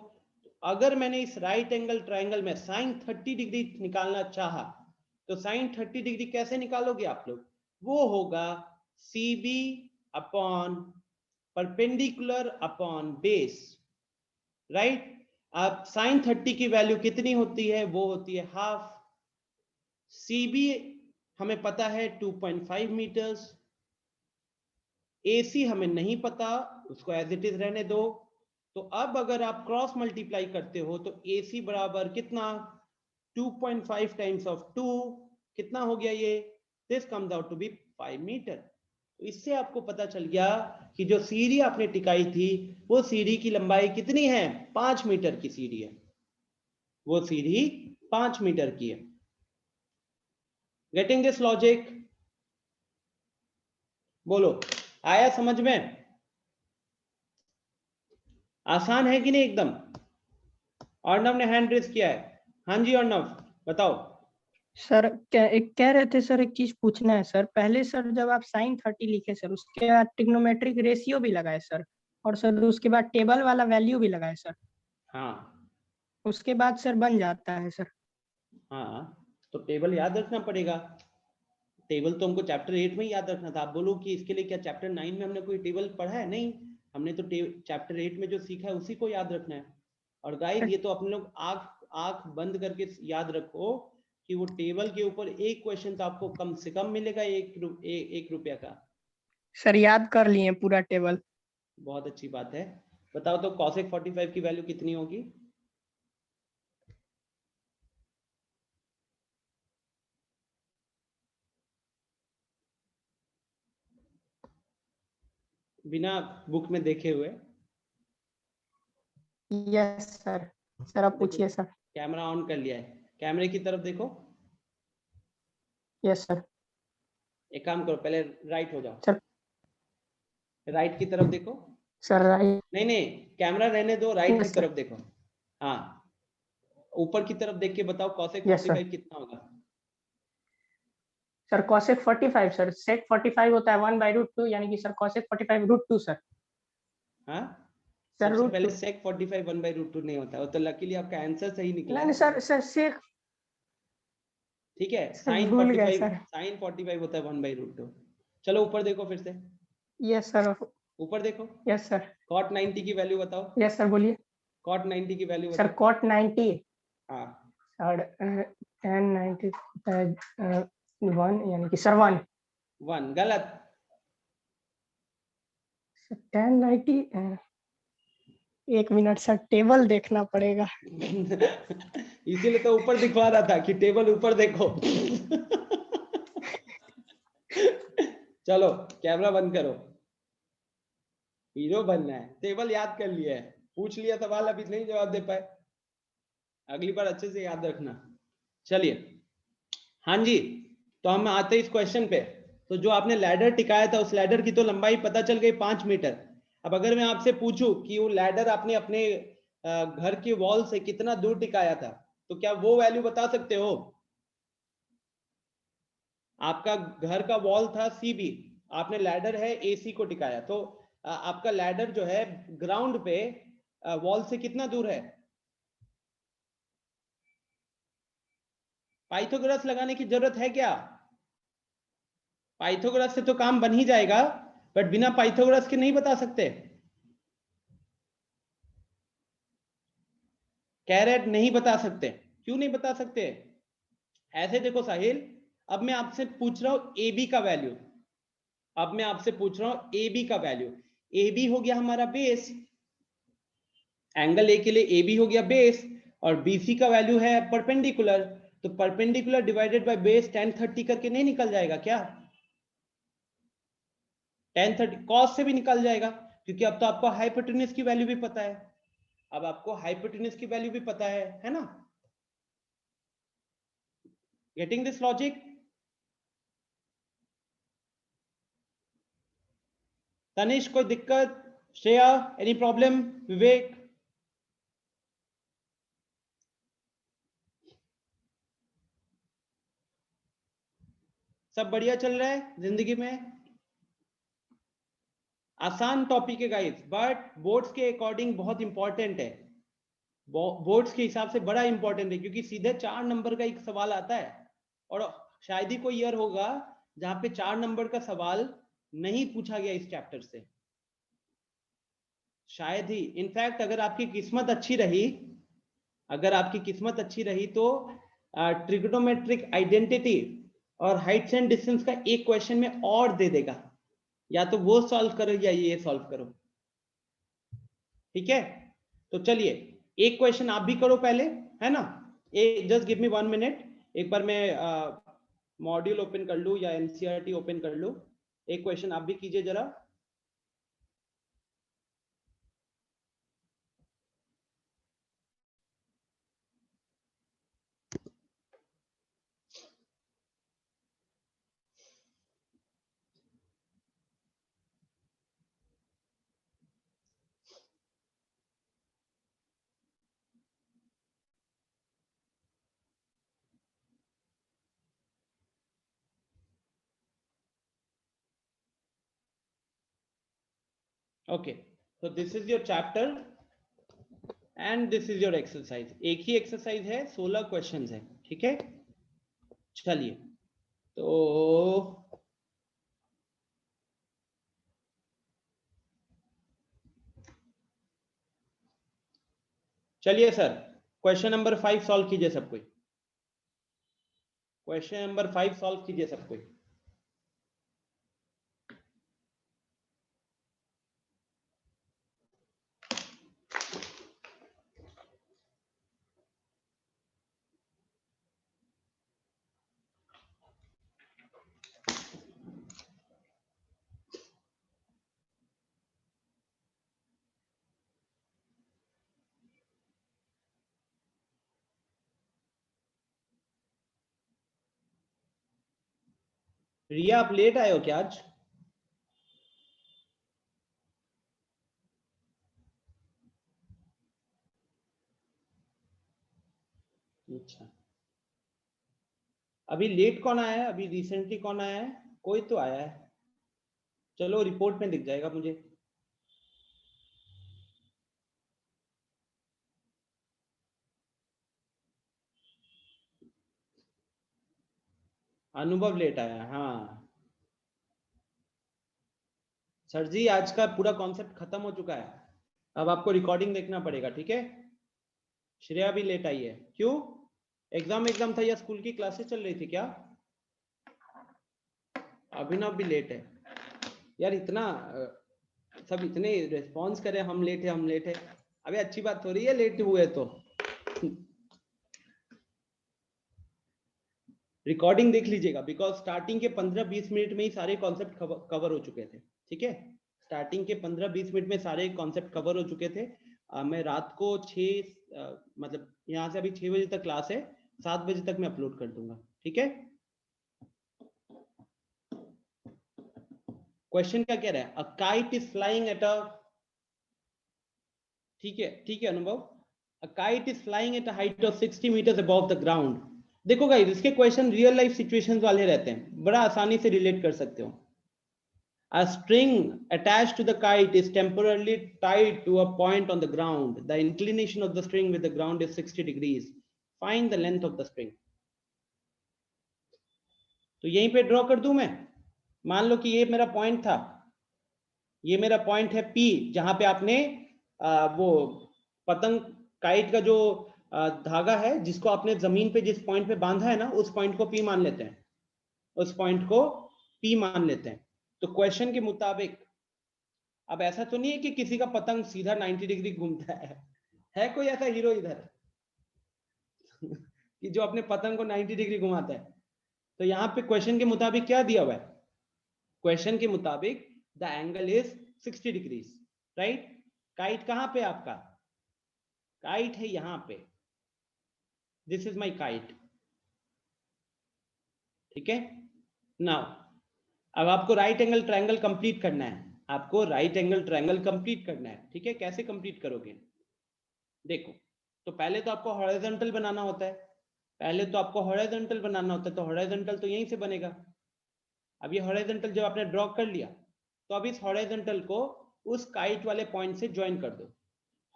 Speaker 1: अगर मैंने इस राइट एंगल ट्रायंगल में साइन 30 डिग्री निकालना चाहा, तो साइन 30 डिग्री कैसे निकालोगे आप लोग? वो होगा CB upon perpendicular upon base, right. अब साइन 30 की वैल्यू कितनी होती है? वो होती है हाफ। CB हमें पता है 2.5 मीटर्स, AC हमें नहीं पता, उसको एज इट इज रहने दो। तो अब अगर आप क्रॉस मल्टीप्लाई करते हो, तो AC बराबर कितना? 2.5 टाइम्स ऑफ 2 कितना हो गया ये? This comes out to be 5 metre. तो इससे आपको पता चल गया कि जो सीढ़ी आपने टिकाई थी, वो सीढ़ी की लंबाई कितनी है? 5 मीटर की सीढ़ी है, वो सीढ़ी 5 मीटर की है। Getting this logic? बोलो, आया समझ में? आसान है कि नहीं एकदम? अर्णव ने हैंड रेस किया है। हाँ जी अर्णव बताओ।
Speaker 2: सर कह रहे थे सर, एक चीज पूछना है सर। पहले सर जब आप साइन 30 लिखे सर, उसके बाद ट्रिग्नोमेट्रिक रेशियो भी लगाए सर, और सर उसके बाद टेबल वाला वैल्यू भी लगाए सर।
Speaker 1: हाँ
Speaker 2: उसके बाद सर बन जाता है सर।
Speaker 1: हाँ, तो टेबल याद रखना पड़ेगा। टेबल तो हमको चैप्टर 8 में ही याद रखना था। आप बोलो कि इसके लिए क्या चैप्टर 9 में हमने कोई टेबल पढ़ा है? नहीं, हमने तो चैप्टर 8 में जो सीखा है उसी को याद रखना है। और गाइस ये तो अपने लोग आंख आंख बंद करके याद रखो कि वो टेबल के ऊपर एक क्वेश्चन तो आपको कम से कम मिलेगा एक रुपया का।
Speaker 2: सर याद कर लिए पूरा टेबल।
Speaker 1: बहुत अच्छी बात है। बताओ तो cosec 45 की वैल्यू कितनी होगी? बिना बुक में देखे हुए।
Speaker 2: Yes sir. सर आप पूछिए सर।
Speaker 1: कैमरा ऑन कर लिया है, कैमरे की तरफ देखो।
Speaker 2: Yes sir.
Speaker 1: एक काम करो, पहले राइट हो जाओ।
Speaker 2: सर
Speaker 1: राइट की तरफ देखो।
Speaker 2: Sir right.
Speaker 1: नहीं नहीं, कैमरा रहने दो, राइट की
Speaker 2: यस सर।
Speaker 1: तरफ देखो। हाँ, ऊपर की तरफ देख के बताओ cosec
Speaker 2: यस सर।
Speaker 1: 45 कितना होगा?
Speaker 2: सर cosec 45 सर, sec 45 होता है 1/√2, यानी कि सर cosec 45 √2 सर।
Speaker 1: हाँ,
Speaker 2: सर
Speaker 1: सबसे पहले
Speaker 2: √2।
Speaker 1: sec 45 1/√2 नहीं होता। वो तो लकीली आपका आंसर सही निकला
Speaker 2: नहीं
Speaker 1: है।
Speaker 2: Sir, sir sec।
Speaker 1: ठीक है,
Speaker 2: सर भूल गए सर।
Speaker 1: sin 45 होता है 1/√2। चलो ऊपर देखो फिर से।
Speaker 2: Yes sir.
Speaker 1: ऊपर देखो,
Speaker 2: यस सर।
Speaker 1: cot 90 की वैल्यू बताओ।
Speaker 2: यस सर बोलिए।
Speaker 1: cot 90 की वैल्यू
Speaker 2: सर
Speaker 1: बताओ।
Speaker 2: cot 90।
Speaker 1: हाँ,
Speaker 2: सर tan 90 होता है 1, यानी कि सर 1।
Speaker 1: 1 गलत।
Speaker 2: tan 90 एक मिनट सर, टेबल देखना पड़ेगा।
Speaker 1: इसीलिए तो ऊपर दिखवा रहा था कि टेबल ऊपर देखो। चलो कैमरा बंद करो, हीरो बनना है। टेबल याद कर लिया है, पूछ लिया सवाल, अभी नहीं जवाब दे पाए, अगली बार अच्छे से याद रखना। चलिए, हाँ जी, तो हम आते हैं इस क्वेश्चन पे। तो जो आपने लैडर टिकाया था, उस लैडर की तो लंबाई पता चल गई 5 मीटर। अब अगर मैं आपसे पूछूं कि वो लैडर आपने अपने घर की वॉल से कितना दूर टिकाया था, तो क्या वो वैल्यू बता सकते हो? आपका घर का वॉल था सीबी, आपने लैडर है एसी को टिकाया, तो आपका लैडर जो है ग्राउंड पे वॉल से कितना दूर है? पाइथागोरस लगाने की जरूरत है क्या? पाइथागोरस से तो काम बन ही जाएगा, बट बिना पाइथागोरस के नहीं बता सकते। कैरेट नहीं बता सकते, क्यों नहीं बता सकते? ऐसे देखो साहिल, अब मैं आपसे पूछ रहा हूं ए बी का वैल्यू। अब मैं आपसे पूछ रहा हूं ए बी का वैल्यू। ए बी हो गया हमारा बेस, एंगल ए के लिए ए बी हो गया बेस, और बीसी का वैल्यू है परपेंडिकुलर। तो perpendicular divided by base tan 30 करके नहीं निकल जाएगा क्या? tan 30 कॉस से भी निकल जाएगा, क्योंकि अब तो आपको हाइपोटेन्यूज की वैल्यू भी पता है। अब आपको हाइपोटेन्यूज की वैल्यू भी पता है ना? Getting this logic? तनिष कोई दिक्कत? Shreya any problem? विवेक? सब बढ़िया चल रहा है जिंदगी में? आसान टॉपिक है गाइस, बट बोर्ड्स के अकॉर्डिंग बहुत इंपॉर्टेंट है। बोर्ड्स के हिसाब से बड़ा इंपॉर्टेंट है, क्योंकि सीधे 4 नंबर का एक सवाल आता है, और शायद ही कोई ईयर होगा जहां पे 4 नंबर का सवाल नहीं पूछा गया इस चैप्टर से। शायद ही, इनफैक्ट अगर आपकी किस्मत अच्छी रही, अगर आपकी किस्मत अच्छी रही तो ट्रिग्नोमेट्रिक आइडेंटिटी और हाइट्स एंड डिस्टेंस का एक क्वेश्चन में और दे देगा। या तो वो सॉल्व करो या ये सॉल्व करो। ठीक है, तो चलिए एक क्वेश्चन आप भी करो पहले, है ना? जस्ट गिव मी 1 मिनट, एक बार मैं मॉड्यूल ओपन कर लूं या एनसीईआरटी ओपन कर लूं। एक क्वेश्चन आप भी कीजिए जरा। ओके, तो this is your chapter and this is your exercise. एक ही एक्सरसाइज है, 16 क्वेश्चंस है, ठीक है। चलिए, तो चलिए सर, क्वेश्चन नंबर 5 सॉल्व कीजिए सब कोई। क्वेश्चन नंबर 5 सॉल्व कीजिए सब कोई। रिया, आप लेट आए हो क्या आज? अच्छा, अभी लेट कौन आया है? अभी रिसेंटली कौन आया है? कोई तो आया है। चलो, रिपोर्ट में दिख जाएगा मुझे। अनुभव लेट आया, हाँ। सर जी, आज का पूरा कॉन्सेप्ट खत्म हो चुका है, अब आपको रिकॉर्डिंग देखना पड़ेगा, ठीक है। श्रेया भी लेट आई है, क्यों? एग्जाम था या स्कूल की क्लासेस चल रही थी क्या? अभिनव भी लेट है यार। इतना सब इतने रिस्पॉन्स करे हम लेट है हम लेट है। अबे अच्छी बात हो रही है लेट हुए तो। रिकॉर्डिंग देख लीजिएगा, बिकॉज स्टार्टिंग के 15-20 मिनट में ही सारे कॉन्सेप्ट कवर हो चुके थे, ठीक है। स्टार्टिंग के 15-20 मिनट में सारे कॉन्सेप्ट कवर हो चुके थे। मैं रात को 6 मतलब यहाँ से अभी 6 बजे तक क्लास है, 7 बजे तक मैं अपलोड कर दूंगा, ठीक है। क्वेश्चन क्या कह रहा है? A kite is flying at a, ठीक है Anubhav. A kite is flying at a height of 60 metres above the ground. देखो गाइस, इसके क्वेश्चन रियल लाइफ सिचुएशंस वाले रहते हैं, बड़ा आसानी से रिलेट कर सकते हो। A string attached to the kite is temporarily tied to a point on the ground. The inclination of the string with the ground is 60 degrees. Find the length of the string. तो यहीं पे ड्रॉ कर दूं मैं। मान लो कि ये मेरा पॉइंट था, ये मेरा पॉइंट है P, जहां पे आपने वो पतंग काइट का जो धागा है जिसको आपने जमीन पे जिस पॉइंट पे बांधा है ना, उस पॉइंट को P मान लेते हैं, उस पॉइंट को P मान लेते हैं। तो क्वेश्चन के मुताबिक, अब ऐसा तो नहीं है कि किसी का पतंग सीधा 90 डिग्री घूमता है कोई ऐसा हीरो इधर कि जो अपने पतंग को 90 डिग्री घुमाता है? तो यहाँ पे क्वेश्चन के मुताबिक क्या दिया हुआ है? क्वेश्चन के मुताबिक the angle is 60 degrees, right. Kite कहां पे आपका? काइट है यहाँ पे, दिस इज माई काइट, ठीक है। नाउ, अब आपको राइट एंगल ट्रायंगल कंप्लीट करना है, आपको राइट एंगल ट्रायंगल कंप्लीट करना है, ठीक है। कैसे कंप्लीट करोगे? देखो, तो पहले तो आपको हॉरिजॉन्टल बनाना होता है, पहले तो आपको हॉरिजॉन्टल बनाना होता है, तो हॉरिजॉन्टल तो यहीं से बनेगा। अब ये हॉरिजॉन्टल जब आपने ड्रॉ कर लिया, तो अब इस हॉरिजॉन्टल को उस काइट वाले पॉइंट से ज्वाइन कर दो।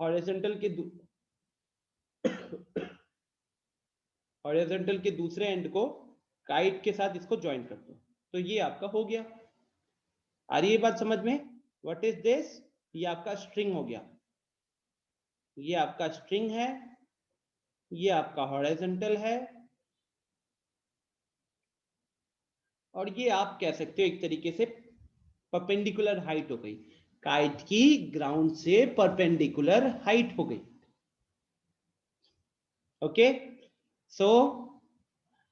Speaker 1: हॉरिजॉन्टल के हॉरिजॉन्टल के दूसरे एंड को काइट के साथ इसको ज्वाइन कर दो, तो ये आपका हो गया। आ रही है बात समझ में? What is this? ये आपका स्ट्रिंग हो गया, ये आपका स्ट्रिंग है, ये आपका हॉरिजॉन्टल है, और ये आप कह सकते हो एक तरीके से परपेंडिकुलर हाइट हो गई, काइट की ग्राउंड से परपेंडिकुलर हाइट हो गई। ओके, सो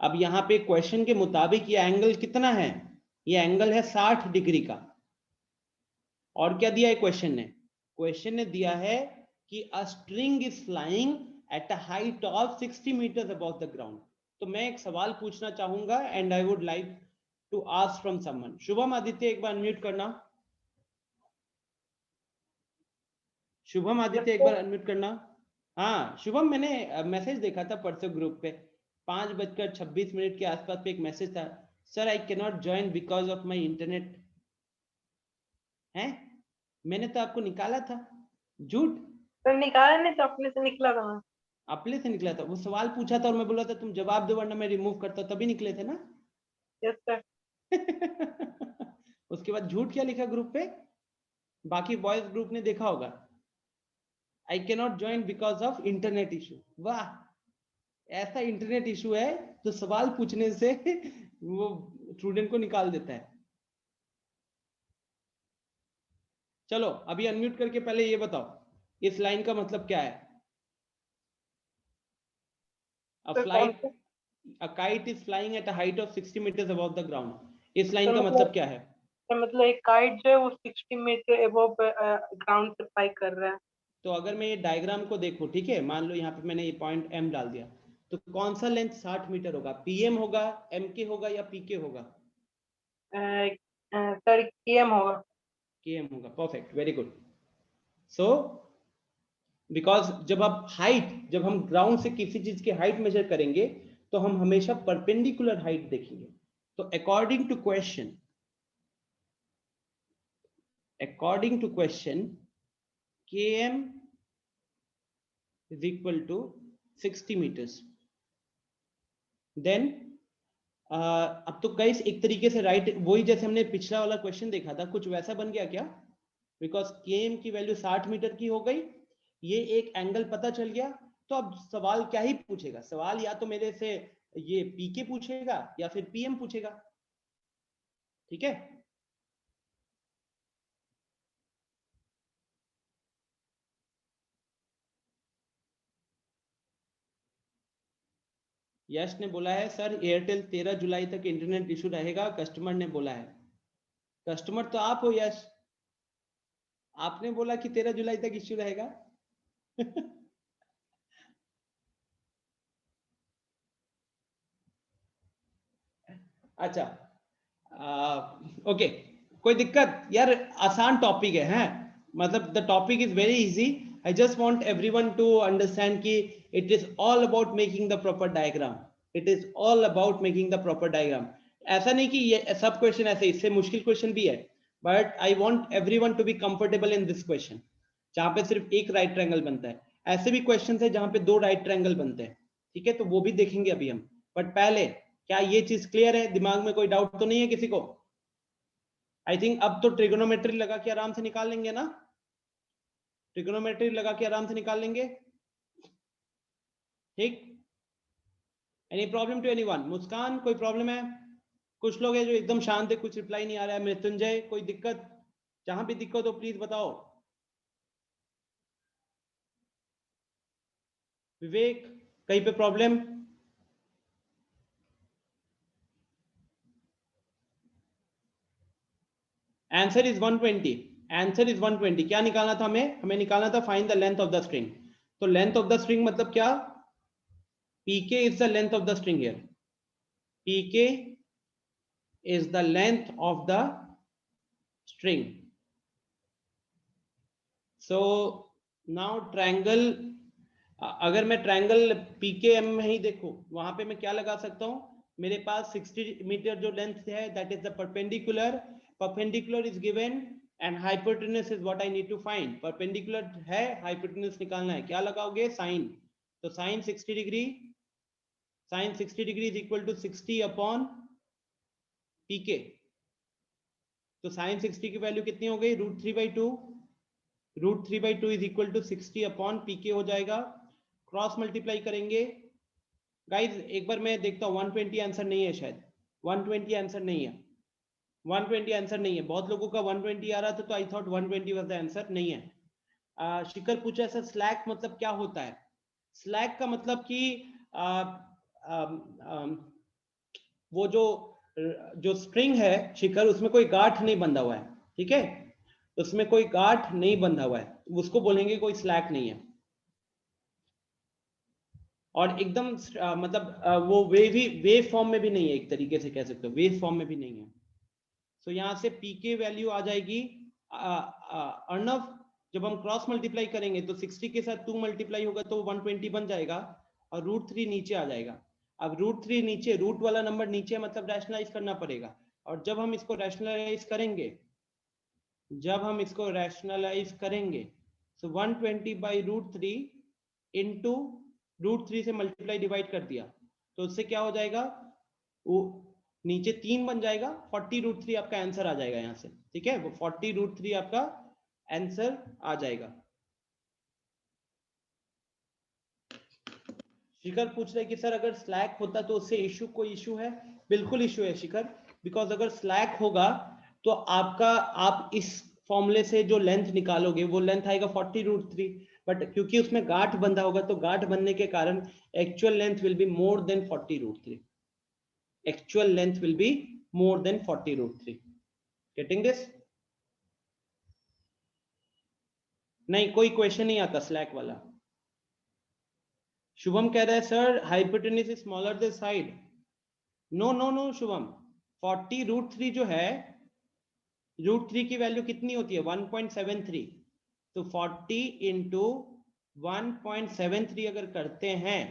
Speaker 1: अब यहां पे क्वेश्चन के मुताबिक ये एंगल कितना है? ये एंगल है 60 डिग्री का। और क्या दिया है क्वेश्चन ने? क्वेश्चन ने दिया है कि a string is flying at a height of 60 metres above the ground. तो मैं एक सवाल पूछना चाहूंगा and I would like to ask from someone. Shubham Aditya, एक बार अनम्यूट करना। शुभम आदित्य, एक बार अनम्यूट करना। हाँ शुभम, मैंने मैसेज देखा था परसों ग्रुप पे, 5:26 के आसपास पे एक मैसेज था, sir I can not join because of my internet. है, मैंने तो आपको निकाला था, झूठ।
Speaker 3: तो निकाला नहीं तो अपने से निकला था।
Speaker 1: अपने से निकला था, वो सवाल पूछा था और मैं बोला था तुम जवाब दो वरना मैं रिमूव करता, तभी निकले थे ना।
Speaker 3: Yes sir.
Speaker 1: उसके बाद झूठ क्या लिखा ग्रुप पे, बाकी बॉयज ग्रुप ने देखा होगा, I can not join because of internet issue. वाह, ऐसा इंटरनेट इशू है तो सवाल पूछने से वो स्टूडेंट को निकाल देता है। चलो अभी अनम्यूट करके पहले ये बताओ इस लाइन का मतलब क्या है। A kite is flying at a height of 60 meters above the ground. इस लाइन का मतलब क्या है?
Speaker 3: तो मतलब एक काइट जो है वो 60 मीटर अबव ग्राउंड से फ्लाई कर रहा है।
Speaker 1: तो अगर मैं ये डायग्राम को देखूं, ठीक है, मान लो यहाँ पे मैंने ये पॉइंट M डाल दिया, तो कौन सा लेंथ 60 मीटर होगा? PM होगा, MK होगा या PK होगा?
Speaker 3: सर KM होगा।
Speaker 1: KM होगा, perfect, very good. So because जब हम ग्राउंड से किसी चीज की हाइट मेजर करेंगे तो हम हमेशा परपेंडिकुलर हाइट देखेंगे। तो according to question km is equal to 60 meters. Then अब तो गाइस एक तरीके से राइट, वही जैसे हमने पिछला वाला क्वेश्चन देखा था, कुछ वैसा बन गया क्या? बिकॉज km की वैल्यू 60 मीटर की हो गई, ये एक एंगल पता चल गया, तो अब सवाल क्या ही पूछेगा? सवाल या तो मेरे से ये पीके पूछेगा या फिर पीएम पूछेगा, ठीक है। यश ने बोला है सर एयरटेल 13 जुलाई तक इंटरनेट इशू रहेगा, कस्टमर ने बोला है। कस्टमर तो आप हो यश, आपने बोला कि 13 जुलाई तक इश्यू रहेगा। अच्छा, ओके, कोई दिक्कत यार, आसान टॉपिक है, हैं? मतलब the topic is very easy. I just want everyone to understand कि it is all about making the proper diagram, it is all about making the proper diagram. ऐसा नहीं कि ये सब क्वेश्चन ऐसे, इससे मुश्किल क्वेश्चन भी है, but I want everyone to be comfortable in this question, जहां पे सिर्फ एक राइट ट्रायंगल बनता है। ऐसे भी क्वेश्चन है जहां पे दो राइट ट्रायंगल बनते हैं, ठीक है, तो वो भी देखेंगे अभी हम। बट पहले क्या ये चीज क्लियर है? दिमाग में कोई डाउट तो नहीं है किसी को? आई थिंक अब तो ट्रिगोनोमेट्री लगा के आराम से निकाल लेंगे ना, ट्रिगोनोमेट्री लगा के आराम से निकाल लेंगे, ठीक। Any problem to anyone? Muskan कोई प्रॉब्लम है? कुछ लोग हैं जो एकदम शांत है, कुछ रिप्लाई नहीं आ रहा है। मृत्युंजय कोई दिक्कत? जहां भी दिक्कत हो प्लीज बताओ। विवेक कहीं पे problem? Answer is 120, answer is 120। क्या निकालना था हमें निकालना था find the length of the string. तो लेंथ ऑफ द स्ट्रिंग मतलब क्या? pk is the length of the string here, pk is the length of the string. So now triangle, अगर मैं ट्रायंगल pkm में ही देखो, वहां पे मैं क्या लगा सकता हूं? मेरे पास 60 मीटर जो लेंथ है that is the perpendicular is given and hypotenuse is what I need to find. Perpendicular है, हाइपोटेन्यूज निकालना है, क्या लगाओगे? साइन। तो sine 60 degree, sine 60 degree is equal to 60 upon pk। तो साइन 60 की वैल्यू कितनी हो गई? √3/2, √3/2 is equal to 60 upon pk हो जाएगा। क्रॉस मल्टीप्लाई करेंगे गाइज, एक बार मैं देखता हूँ। 120 आंसर नहीं है शायद, 120 आंसर नहीं है, 120 आंसर नहीं है। बहुत लोगों का 120 आ रहा था तो I thought 120 was the answer, नहीं है। शिखर पूछा ऐसा स्लैक मतलब क्या होता है? स्लैक का मतलब कि वो जो स्ट्रिंग है शिखर, उसमें कोई गांठ नहीं बंधा हुआ है, ठीक है, उसमें कोई गांठ नहीं बंधा हुआ है, उसको बोलेंगे कोई स्लैक नहीं है। और एकदम मतलब वो वेव फॉर्म में भी नहीं है, एक तरीके से कह सकते हो वेव फॉर्म में भी नहीं है। सो यहाँ से पीके वैल्यू आ जाएगी अर्णव, जब हम क्रॉस मल्टीप्लाई करेंगे तो 60 के साथ 2 मल्टीप्लाई होगा तो 120 बन जाएगा और √3 नीचे आ जाएगा। अब √3 नीचे, रूट वाला नंबर नीचे, मतलब रैशनलाइज करना पड़ेगा, और जब हम इसको रैशनलाइज करेंगे जब हम इसको रैशनलाइज करेंगे, सो 120 बाई √3 इंटू √3 से मल्टीप्लाई डिवाइड कर दिया, तो उससे क्या हो जाएगा, वो नीचे 3 बन जाएगा, 40√3 आपका आंसर आ जाएगा यहाँ से, ठीक है, वो 40√3 आपका आंसर आ जाएगा। शिखर पूछ रहे कि सर अगर स्लैक होता तो उससे इशू, कोई इशू है? बिल्कुल इशू है शिखर, बिकॉज अगर स्लैक होगा तो आपका, आप इस फॉर्मूले से जो लेंथ निकालोगे वो लेंथ आएगा 40√3, बट क्योंकि उसमें गांठ बंधा होगा तो गांठ बनने के कारण actual length will be more than 40√3, actual length will be more than 40√3। Getting this? नहीं, कोई क्वेश्चन नहीं आता स्लैक वाला। शुभम कह रहा है sir hypotenuse is smaller than side. No no no Shubham, 40√3 जो है, √3 की वैल्यू कितनी होती है? 1.73, तो 40 इंटू 1.73 अगर करते हैं,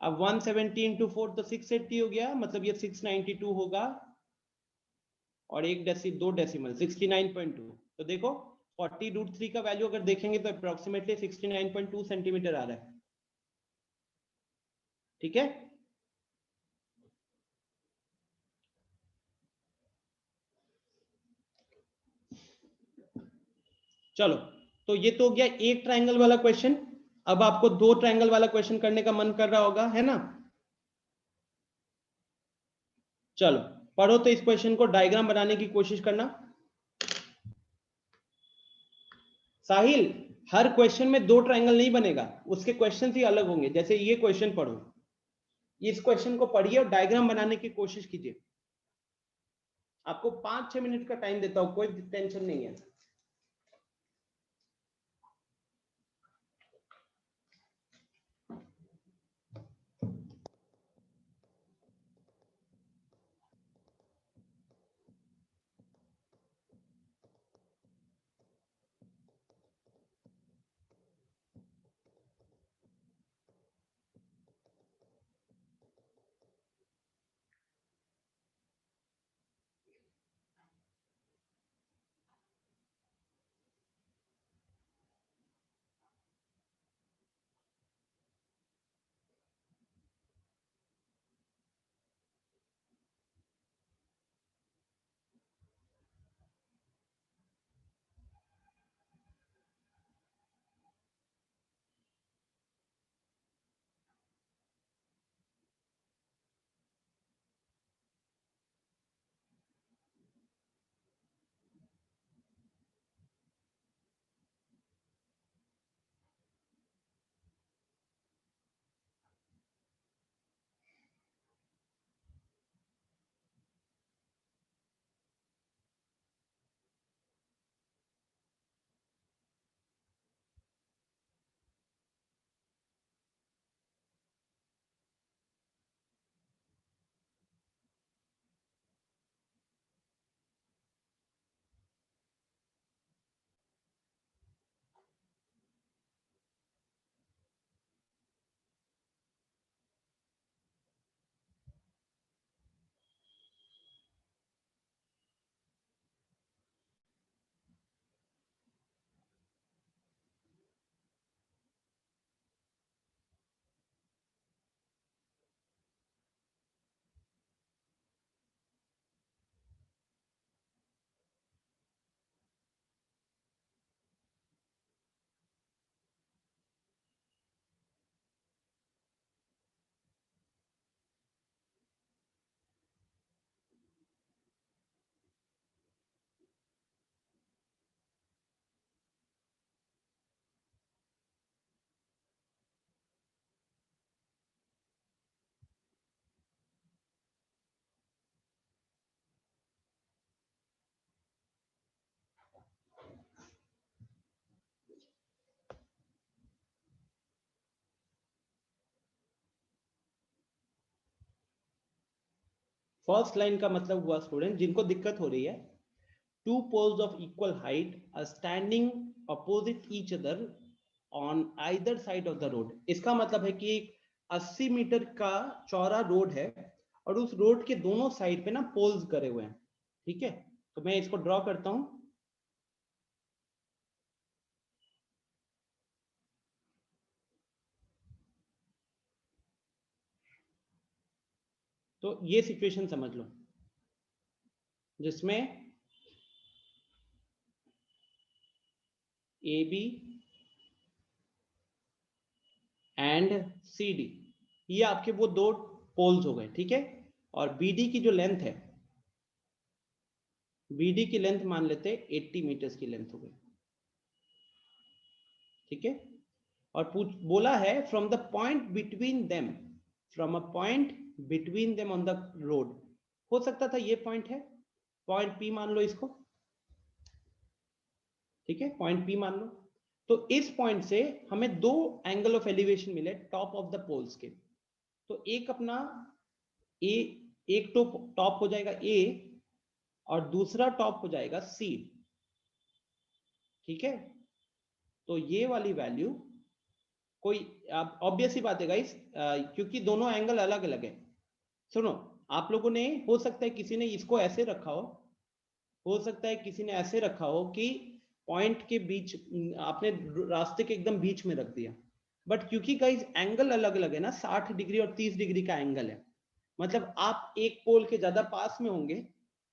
Speaker 1: अब 170 इंटू 4 तो 680 हो गया, मतलब ये 692 होगा, और एक दो डेसिमल 69.2। तो देखो 40√3 का वैल्यू अगर देखेंगे तो अप्रोक्सीमेटली 69.2 सेंटीमीटर आ रहा है, ठीक है। चलो, तो ये तो हो गया एक ट्रायंगल वाला क्वेश्चन। अब आपको 2 ट्रायंगल वाला क्वेश्चन करने का मन कर रहा होगा, है ना? चलो पढ़ो तो इस क्वेश्चन को, डायग्राम बनाने की कोशिश करना। साहिल, हर क्वेश्चन में 2 ट्रायंगल नहीं बनेगा, उसके क्वेश्चन ही अलग होंगे। जैसे ये क्वेश्चन पढ़ो, इस क्वेश्चन को पढ़िए और डायग्राम बनाने की कोशिश कीजिए। आपको 5-6 मिनट का टाइम देता हूं, कोई टेंशन नहीं है। फर्स्ट लाइन का मतलब हुआ स्टूडेंट, जिनको दिक्कत हो रही है, 2 poles of equal height are standing opposite each other on either side of the road। इसका मतलब है कि 80 मीटर का चौड़ा रोड है और उस रोड के दोनों साइड पे ना पोल्स करे हुए हैं, ठीक है। तो मैं इसको ड्रॉ करता हूं। तो ये सिचुएशन समझ लो जिसमें A B and C D ये आपके वो दो पोल्स हो गए, ठीक है। और बी डी की जो लेंथ है, बीडी की लेंथ मान लेते 80 मीटर्स की लेंथ हो गई, ठीक है। और बोला है from the point between them, from a point between them on the road. हो सकता था ये पॉइंट है, पॉइंट पी मान लो इसको, ठीक है, पॉइंट पी मान लो। तो इस पॉइंट से हमें दो एंगल ऑफ एलिवेशन मिले टॉप ऑफ द पोल्स के। तो एक अपना ए, एक टॉप हो जाएगा ए और दूसरा टॉप हो जाएगा सी, ठीक है। तो ये वाली वैल्यू कोई ऑब्वियस ही बात है गाइस, क्योंकि दोनों एंगल अलग अलग है। सुनो, आप लोगों ने, हो सकता है किसी ने इसको ऐसे रखा हो सकता है किसी ने ऐसे रखा हो कि पॉइंट के बीच, आपने रास्ते के एकदम बीच में रख दिया। बट क्योंकि गाइस एंगल अलग अलग है ना, 60 डिग्री और 30 डिग्री का एंगल है, मतलब आप एक पोल के ज्यादा पास में होंगे,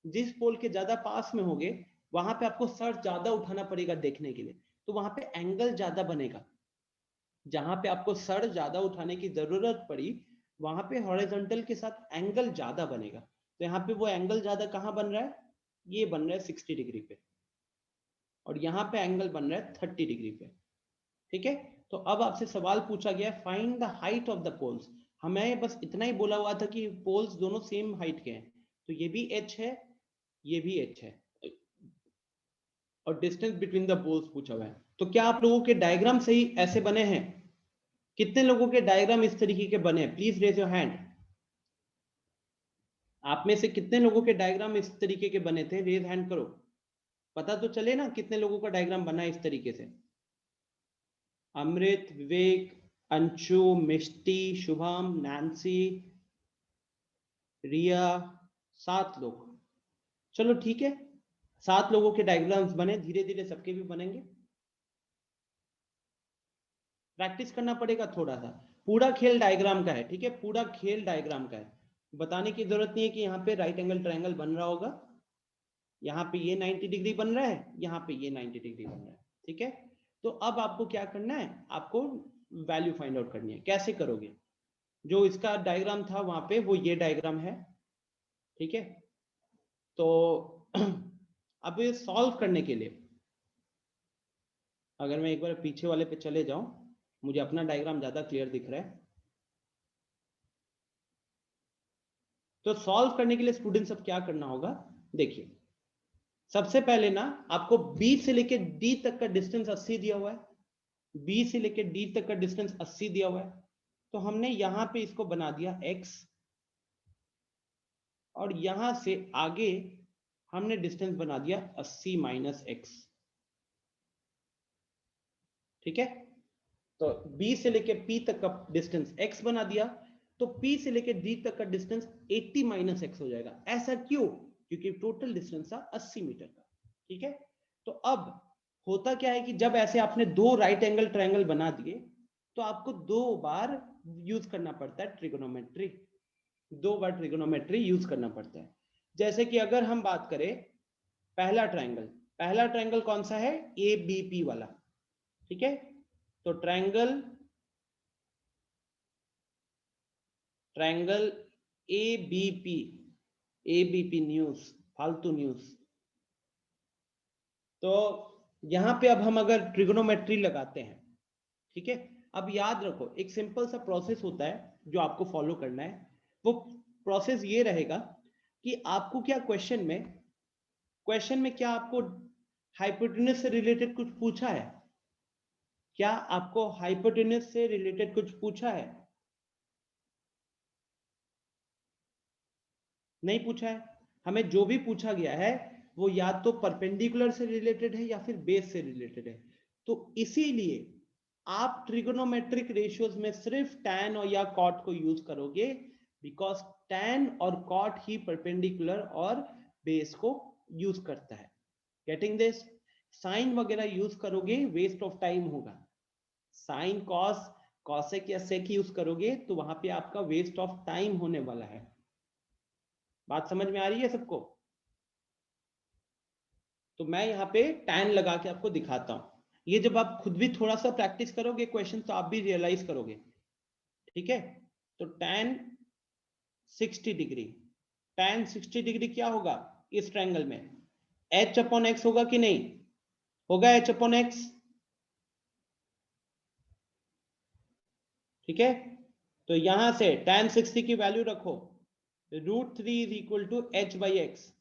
Speaker 1: जिस पोल के ज्यादा पास में होंगे वहां पे आपको सर ज्यादा उठाना पड़ेगा देखने के लिए, तो वहां पे एंगल ज्यादा बनेगा। जहां पे आपको सर ज्यादा उठाने की जरूरत पड़ी वहां पे हॉरिजॉन्टल के साथ एंगल ज्यादा बनेगा। तो यहाँ पे वो एंगल ज्यादा कहां बन रहा है, ये बन रहा है 60 डिग्री पे, और यहाँ पे एंगल बन रहा है 30 डिग्री पे, ठीक है। तो अब आपसे सवाल पूछा गया find the height of the poles. हमें बस इतना ही बोला हुआ था कि पोल्स दोनों सेम हाइट के हैं, तो ये भी h है, ये भी h है, और डिस्टेंस बिटवीन द पोल्स पूछा हुआ है। तो क्या आप लोगों के डायग्राम सही ऐसे बने हैं? कितने लोगों के डायग्राम इस तरीके के बने हैं? Please raise your hand. आप में से कितने लोगों के डायग्राम इस तरीके के बने थे? रेज हैंड करो, पता तो चले ना कितने लोगों का डायग्राम बना है इस तरीके से। अमृत, विवेक, अंशु, मिष्टी, शुभम, नैन्सी, रिया, 7 लोग। चलो ठीक है, 7 लोगों के डायग्राम्स बने, धीरे धीरे सबके भी बनेंगे। प्रैक्टिस करना पड़ेगा थोड़ा सा। पूरा खेल डायग्राम का है, ठीक है, पूरा खेल डायग्राम का है। बताने की जरूरत नहीं है कि यहाँ पे राइट एंगल ट्रायंगल बन रहा होगा, यहाँ पे ये 90 डिग्री बन रहा है, यहाँ पे ये 90 डिग्री बन रहा है, ठीक है। तो अब आपको क्या करना है, आपको वैल्यू फाइंड आउट करनी है। कैसे करोगे? जो इसका डायग्राम था वहां पे, वो ये डायग्राम है, ठीक है। तो अब ये सॉल्व करने के लिए, अगर मैं एक बार पीछे वाले पे चले जाऊं, मुझे अपना डायग्राम ज्यादा क्लियर दिख रहा है। तो सॉल्व करने के लिए स्टूडेंट सब क्या करना होगा, देखिए सबसे पहले ना आपको बी से लेके डी तक का डिस्टेंस 80 दिया हुआ है, बी से लेके डी तक का डिस्टेंस 80 दिया हुआ है। तो हमने यहां पे इसको बना दिया x, और यहां से आगे हमने डिस्टेंस बना दिया 80 माइनस x, ठीक है। तो b से लेके p तक का डिस्टेंस x बना दिया, तो p से लेके d तक का डिस्टेंस 80 माइनस x हो जाएगा। ऐसा क्यों? क्योंकि टोटल डिस्टेंस था 80 मीटर का, ठीक है। तो अब होता क्या है कि जब ऐसे आपने दो राइट एंगल ट्रायंगल बना दिए, तो आपको 2 बार यूज करना पड़ता है ट्रिगोनोमेट्री, 2 बार ट्रिगोनोमेट्री यूज करना पड़ता है। जैसे कि अगर हम बात करें पहला ट्रायंगल कौन सा है, ABP वाला, ठीक है। तो ट्रायंगल ABP न्यूज, फालतू न्यूज। तो यहां पे अब हम अगर ट्रिगोनोमेट्री लगाते हैं, ठीक है। अब याद रखो एक सिंपल सा प्रोसेस होता है जो आपको फॉलो करना है। वो प्रोसेस ये रहेगा कि आपको क्या क्वेश्चन में क्या आपको हाइपोटेन्यूज से रिलेटेड कुछ पूछा है? क्या आपको हाइपोटेन्यूज से रिलेटेड कुछ पूछा है? नहीं पूछा है। हमें जो भी पूछा गया है वो या तो परपेंडिकुलर से रिलेटेड है या फिर बेस से रिलेटेड है। तो इसीलिए आप ट्रिगोनोमेट्रिक रेशियोज में सिर्फ tan और या cot को यूज करोगे, बिकॉज tan और cot ही परपेंडिकुलर और बेस को यूज करता है। Getting this? साइन वगैरह यूज करोगे वेस्ट ऑफ टाइम होगा। साइन कॉस कॉसेक या सेक यूज करोगे तो वहां पे आपका वेस्ट ऑफ टाइम होने वाला है। बात समझ में आ रही है सबको? तो मैं यहाँ पे tan लगा के आपको दिखाता हूं। ये जब आप खुद भी थोड़ा सा प्रैक्टिस करोगे क्वेश्चन तो आप भी रियलाइज करोगे, ठीक है? तो tan 60 डिग्री, tan 60 डिग्री क्या होगा इस ट्रायंगल में? h अपॉन x होगा कि नहीं होगा? h अपॉन x, ठीक है? तो यहां से tan 60 की वैल्यू रखो, √3 is equal to h by x.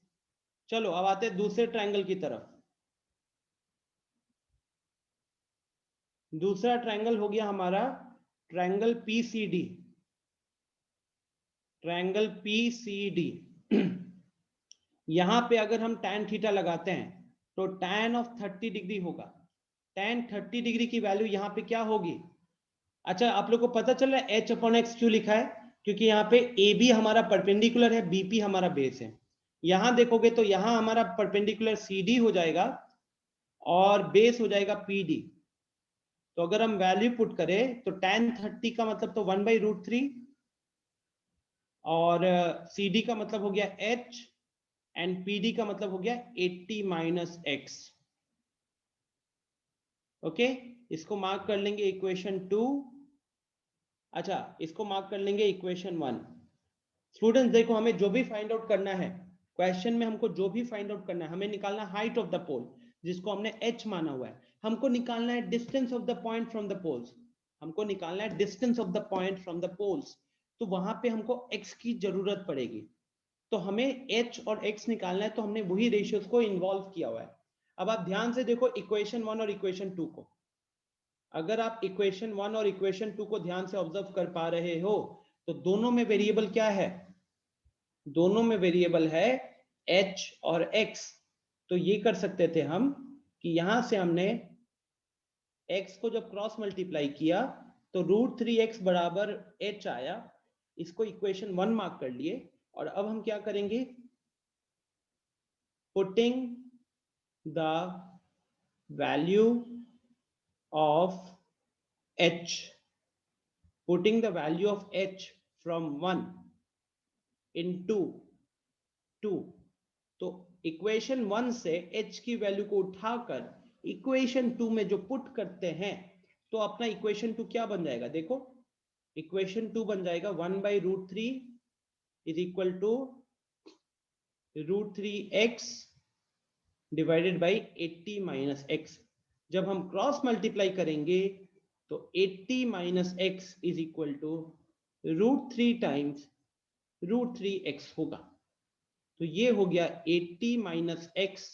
Speaker 1: चलो अब आते हैं दूसरे ट्रायंगल की तरफ। दूसरा ट्रायंगल हो गया हमारा ट्रायंगल PCD, ट्रायंगल PCD। यहां पे अगर हम tan थीटा लगाते हैं तो tan ऑफ 30 डिग्री होगा। tan 30 डिग्री की वैल्यू यहां पे क्या होगी? अच्छा, आप लोग को पता चल रहा है h अपॉन एक्स क्यों लिखा है? क्योंकि यहाँ पे AB हमारा परपेंडिकुलर है, BP हमारा बेस है। यहां देखोगे तो यहां हमारा परपेंडिकुलर CD हो जाएगा और बेस हो जाएगा PD। तो अगर हम वैल्यू पुट करें तो tan 30 का मतलब तो 1/√3 और CD का मतलब हो गया h एंड PD का मतलब हो गया 80 माइनस x। ओके, इसको मार्क कर लेंगे इक्वेशन 2। अच्छा, इसको मार्क कर लेंगे इक्वेशन 1। स्टूडेंट्स देखो, हमें जो भी फाइंड आउट करना है क्वेश्चन में, हमको जो भी फाइंड आउट करना है, हमें निकालना हाइट ऑफ द पोल जिसको हमने h माना हुआ है। हमको निकालना है distance of the point from the poles, हमको निकालना है distance of the point from the poles. तो वहां पे हमको x की जरूरत पड़ेगी, तो हमें h और x निकालना है, तो हमने वही रेशियोज को इन्वॉल्व किया हुआ है। अब आप ध्यान से देखो इक्वेशन 1 और इक्वेशन 2 को। अगर आप इक्वेशन 1 और इक्वेशन 2 को ध्यान से ऑब्जर्व कर पा रहे हो तो दोनों में वेरिएबल क्या है? दोनों में वेरिएबल है h और x। तो ये कर सकते थे हम कि यहां से हमने x को जब क्रॉस मल्टीप्लाई किया तो √3x बराबर h आया, इसको इक्वेशन 1 मार्क कर लिए। और अब हम क्या करेंगे? Putting the value of h, putting the value of h from 1 into 2। तो इक्वेशन 1 से h की वैल्यू को उठाकर इक्वेशन 2 में जो पुट करते हैं तो अपना इक्वेशन 2 क्या बन जाएगा? देखो, इक्वेशन 2 बन जाएगा 1/√3 is equal to √3x divided by 80 minus x। जब हम क्रॉस मल्टीप्लाई करेंगे तो 80 minus x is equal to √3 times √3x होगा। तो ये हो गया 80 minus x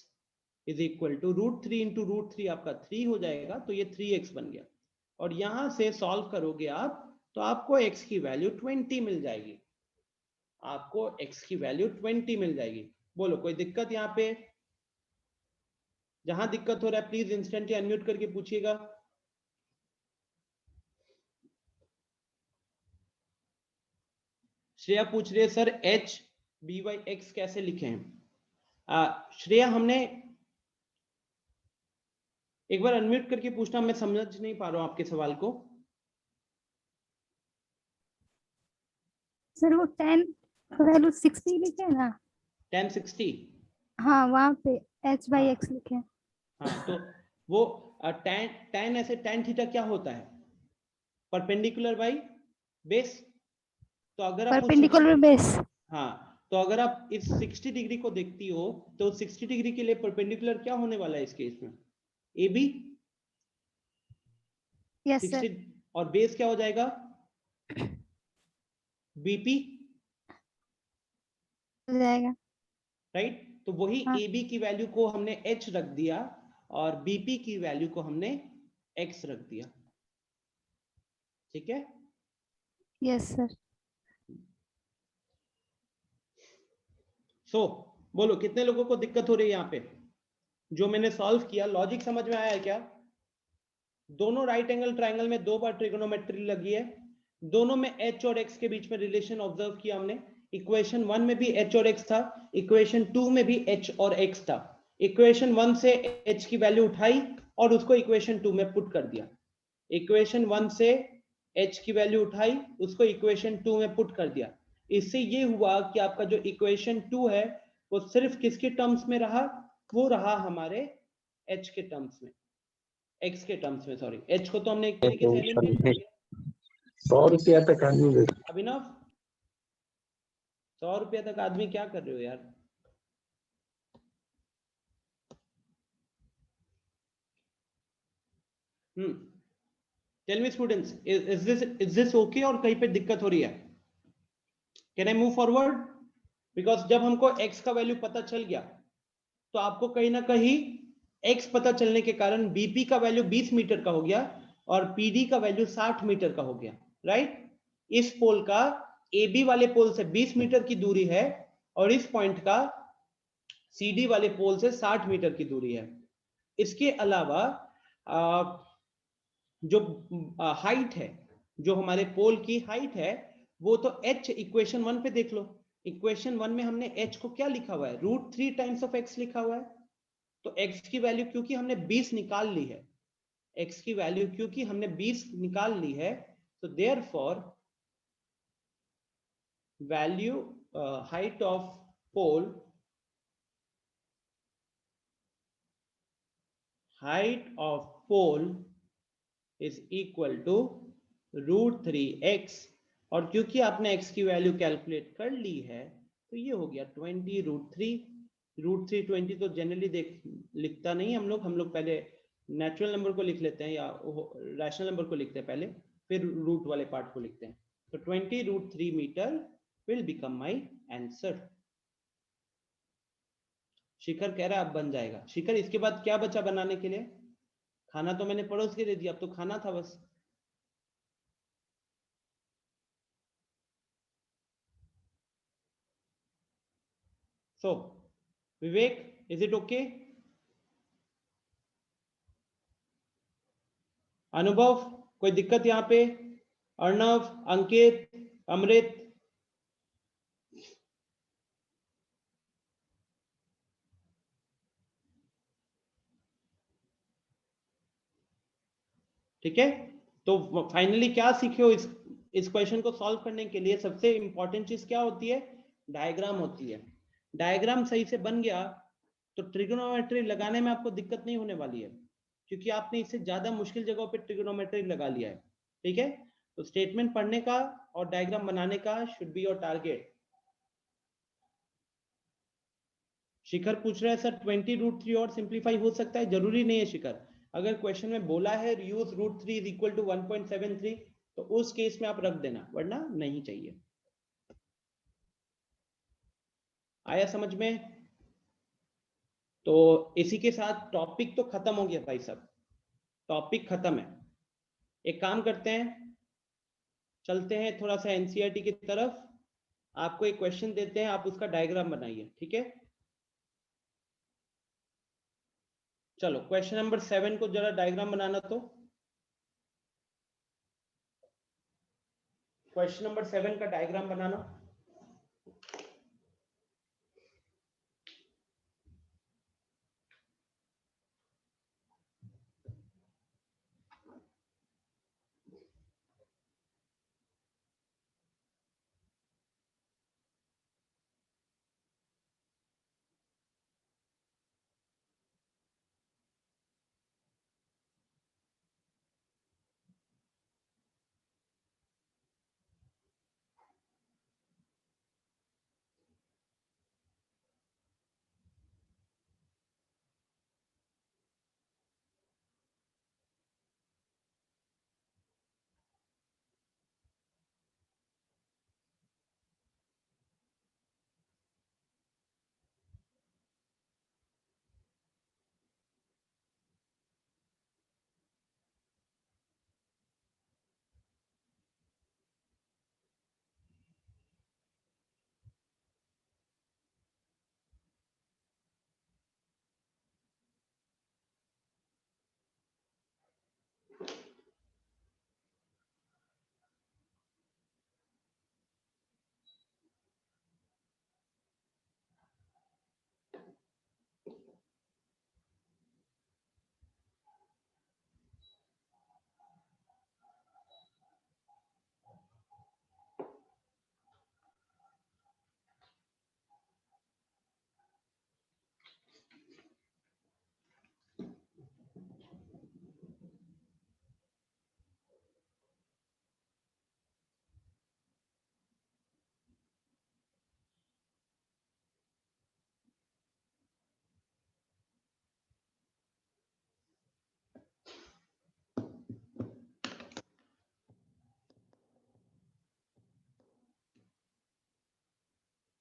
Speaker 1: is equal to √3 into √3 आपका 3 हो जाएगा, तो ये 3x बन गया। और यहां से सॉल्व करोगे आप तो आपको x की वैल्यू 20 मिल जाएगी, आपको x की वैल्यू 20 मिल जाएगी। बोलो कोई दिक्कत यहाँ पे? जहां दिक्कत हो रहा है प्लीज इंस्टेंटली अनम्यूट करके पूछिएगा। श्रेया पूछ रही है सर h by(x) कैसे लिखे हैं? श्रेया, हमने एक बार अनम्यूट करके पूछना, मैं समझ नहीं पा रहा हूं आपके सवाल को।
Speaker 4: सर वो 10 वैल्यू 60 लिखे है ना?
Speaker 1: tan 60,
Speaker 4: हाँ वहाँ पे h by
Speaker 1: हाँ।
Speaker 4: x लिखे हैं।
Speaker 1: हाँ, तो वो tan ऐसे tan थीटा क्या होता है? Perpendicular by base. तो अगर आप
Speaker 4: परपेंडिकुलर बेस।
Speaker 1: हाँ, तो अगर आप इस 60 डिग्री को देखती हो तो 60 डिग्री के लिए परपेंडिकुलर क्या होने वाला है इस केस में? AB।
Speaker 4: Yes sir.
Speaker 1: 60 और बेस क्या हो जाएगा? BP,
Speaker 4: हो जाएगा।
Speaker 1: राइट? तो वही
Speaker 4: हाँ।
Speaker 1: AB की वैल्यू को हमने h रख दिया और BP की वैल्यू को हमने x रख दिया, ठीक है?
Speaker 4: Yes sir.
Speaker 1: सो बोलो कितने लोगों को दिक्कत हो रही है यहाँ पे? जो मैंने सॉल्व किया लॉजिक समझ में आया है क्या? दोनों राइट एंगल ट्रायंगल में 2 बार ट्रिगोनोमेट्री लगी है, दोनों में h और x के बीच में रिलेशन ऑब्जर्व किया हमने। इक्वेशन 1 में भी h और x था, इक्वेशन 2 में भी h और x था। इक्वेशन 1 से h की वैल्यू उठाई और उसको इक्वेशन 2 में पुट कर दिया। इक्वेशन 1 से h की वैल्यू उठाई, उसको इक्वेशन 2 में पुट कर दिया। इससे ये हुआ कि आपका जो इक्वेशन 2 है वो सिर्फ किसके टर्म्स में रहा, वो रहा हमारे h के टर्म्स में, x के टर्म्स में, सॉरी h को तो हमने एक तरीके से एलिमिनेट कर दिया।
Speaker 5: 100 रुपया तक आदमी दे।
Speaker 1: अभिनव 100 रुपया तक आदमी क्या कर रहे हो यार? Tell me students, is this okay और कहीं पे दिक्कत हो रही है? Can I move forward? Because जब हमको x का वैल्यू पता चल गया तो आपको कहीं ना कहीं x पता चलने के कारण बीपी का वैल्यू 20 मीटर का हो गया और पीडी का वैल्यू 60 मीटर का हो गया, राइट? इस पोल का AB वाले पोल से 20 मीटर की दूरी है और इस पॉइंट का CD वाले पोल से 60 मीटर की दूरी है। इसके अलावा जो हाइट है, जो हमारे पोल की हाइट है, वो तो h इक्वेशन 1 पे देख लो। इक्वेशन 1 में हमने h को क्या लिखा हुआ है? √3 टाइम्स ऑफ x लिखा हुआ है। तो x की वैल्यू क्योंकि हमने 20 निकाल ली है, x की वैल्यू क्योंकि हमने 20 निकाल ली है, तो therefore value height of pole, height of pole is equal to √3x, और क्योंकि आपने x की वैल्यू कैलकुलेट कर ली है तो ये हो गया 20√3। √3 20 तो जनरली लिखता नहीं हम लोग पहले नेचुरल नंबर को लिख लेते हैं या रैशनल नंबर को लिखते हैं पहले, फिर रूट वाले पार्ट को लिखते हैं। तो 20√3 metre will become my answer. Shikhar कह रहा है अब बन जाएगा। शिखर इसके बाद क्या बचा बनाने के लिए? खाना तो मैंने पड़ोस के दे दिया, अब तो खाना था बस। सो विवेक, इज इट ओके? अनुभव, कोई दिक्कत यहां पे? अर्णव, अंकित, अमृत? ठीक है, तो फाइनली क्या सीखे हो इस क्वेश्चन को सॉल्व करने के लिए? सबसे इंपॉर्टेंट चीज क्या होती है? डायग्राम होती है। डायग्राम सही से बन गया तो ट्रिगोनोमेट्री लगाने में आपको दिक्कत नहीं होने वाली है, क्योंकि आपने इससे ज्यादा मुश्किल जगहों पे ट्रिगोनोमेट्री लगा लिया है। ठीक है, तो स्टेटमेंट पढ़ने का और डायग्राम बनाने का शुड बी योर टारगेट। शिखर पूछ रहा है सर 20√3 और सिंप्लीफाई हो सकता है? जरूरी नहीं है शिखर। अगर क्वेश्चन में बोला है यूज √3 इज इक्वल टू 1.73 तो उस केस में आप रख देना, वरना नहीं चाहिए। आया समझ में? तो इसी के साथ टॉपिक तो खत्म हो गया भाई साहब, टॉपिक खत्म है। एक काम करते हैं, चलते हैं थोड़ा सा एनसीईआरटी की तरफ। आपको एक क्वेश्चन देते हैं, आप उसका डायग्राम बनाइए, ठीक है? चलो क्वेश्चन नंबर 7 को जरा डायग्राम बनाना। तो क्वेश्चन नंबर 7 का डायग्राम बनाना।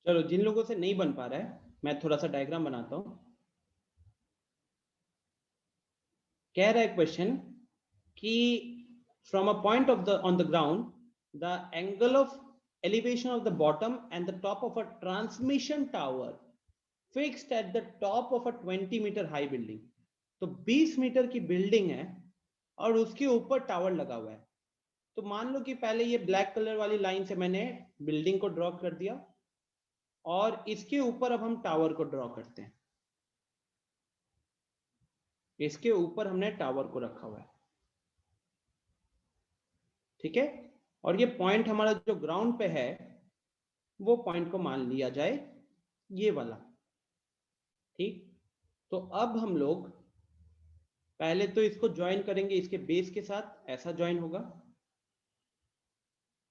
Speaker 1: चलो, जिन लोगों से नहीं बन पा रहा है मैं थोड़ा सा डायग्राम बनाता हूं। कह रहा है क्वेश्चन कि from a point of the on the ground, the angle of elevation of the bottom and the top of a transmission tower fixed at the top of a 20-meter high building। तो 20 मीटर की बिल्डिंग है और उसके ऊपर टावर लगा हुआ है। तो मान लो कि पहले ये ब्लैक कलर वाली लाइन से मैंने बिल्डिंग को ड्रॉ कर दिया और इसके ऊपर अब हम टावर को ड्रॉ करते हैं। इसके ऊपर हमने टावर को रखा हुआ है, ठीक है। और ये पॉइंट हमारा जो ग्राउंड पे है वो पॉइंट को मान लिया जाए ये वाला, ठीक। तो अब हम लोग पहले तो इसको ज्वाइन करेंगे इसके बेस के साथ, ऐसा ज्वाइन होगा।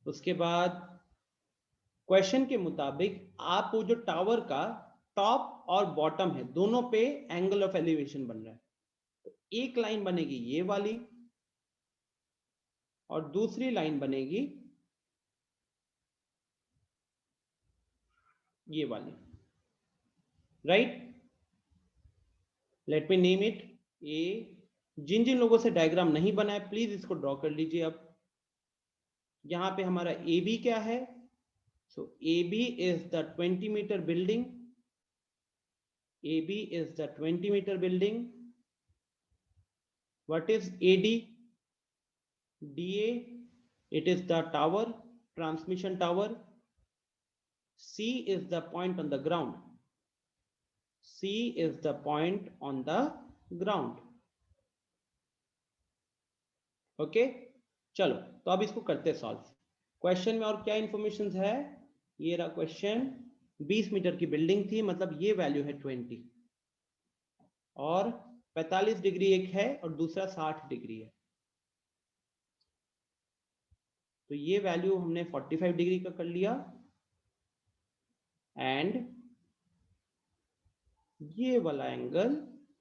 Speaker 1: उसके बाद क्वेश्चन के मुताबिक आप वो जो टावर का टॉप और बॉटम है दोनों पे एंगल ऑफ एलिवेशन बन रहा है। तो एक लाइन बनेगी ये वाली और दूसरी लाइन बनेगी ये वाली, right. Let me name it A. जिन जिन लोगों से डायग्राम नहीं बना है प्लीज इसको ड्रॉ कर लीजिए। अब यहां पे हमारा ए बी क्या है? So A B is the 20-meter building. A B is the 20-meter building. What is A D? DA, it is the tower, transmission tower. C is the point on the ground. C is the point on the ground. Okay, चलो तो अब इसको करते सॉल्व। क्वेश्चन में और क्या इंफॉर्मेशन है? ये रहा क्वेश्चन। 20 मीटर की बिल्डिंग थी, मतलब ये वैल्यू है 20 और 45 डिग्री एक है और दूसरा 60 डिग्री है। तो ये वैल्यू हमने 45 डिग्री का कर लिया एंड ये वाला एंगल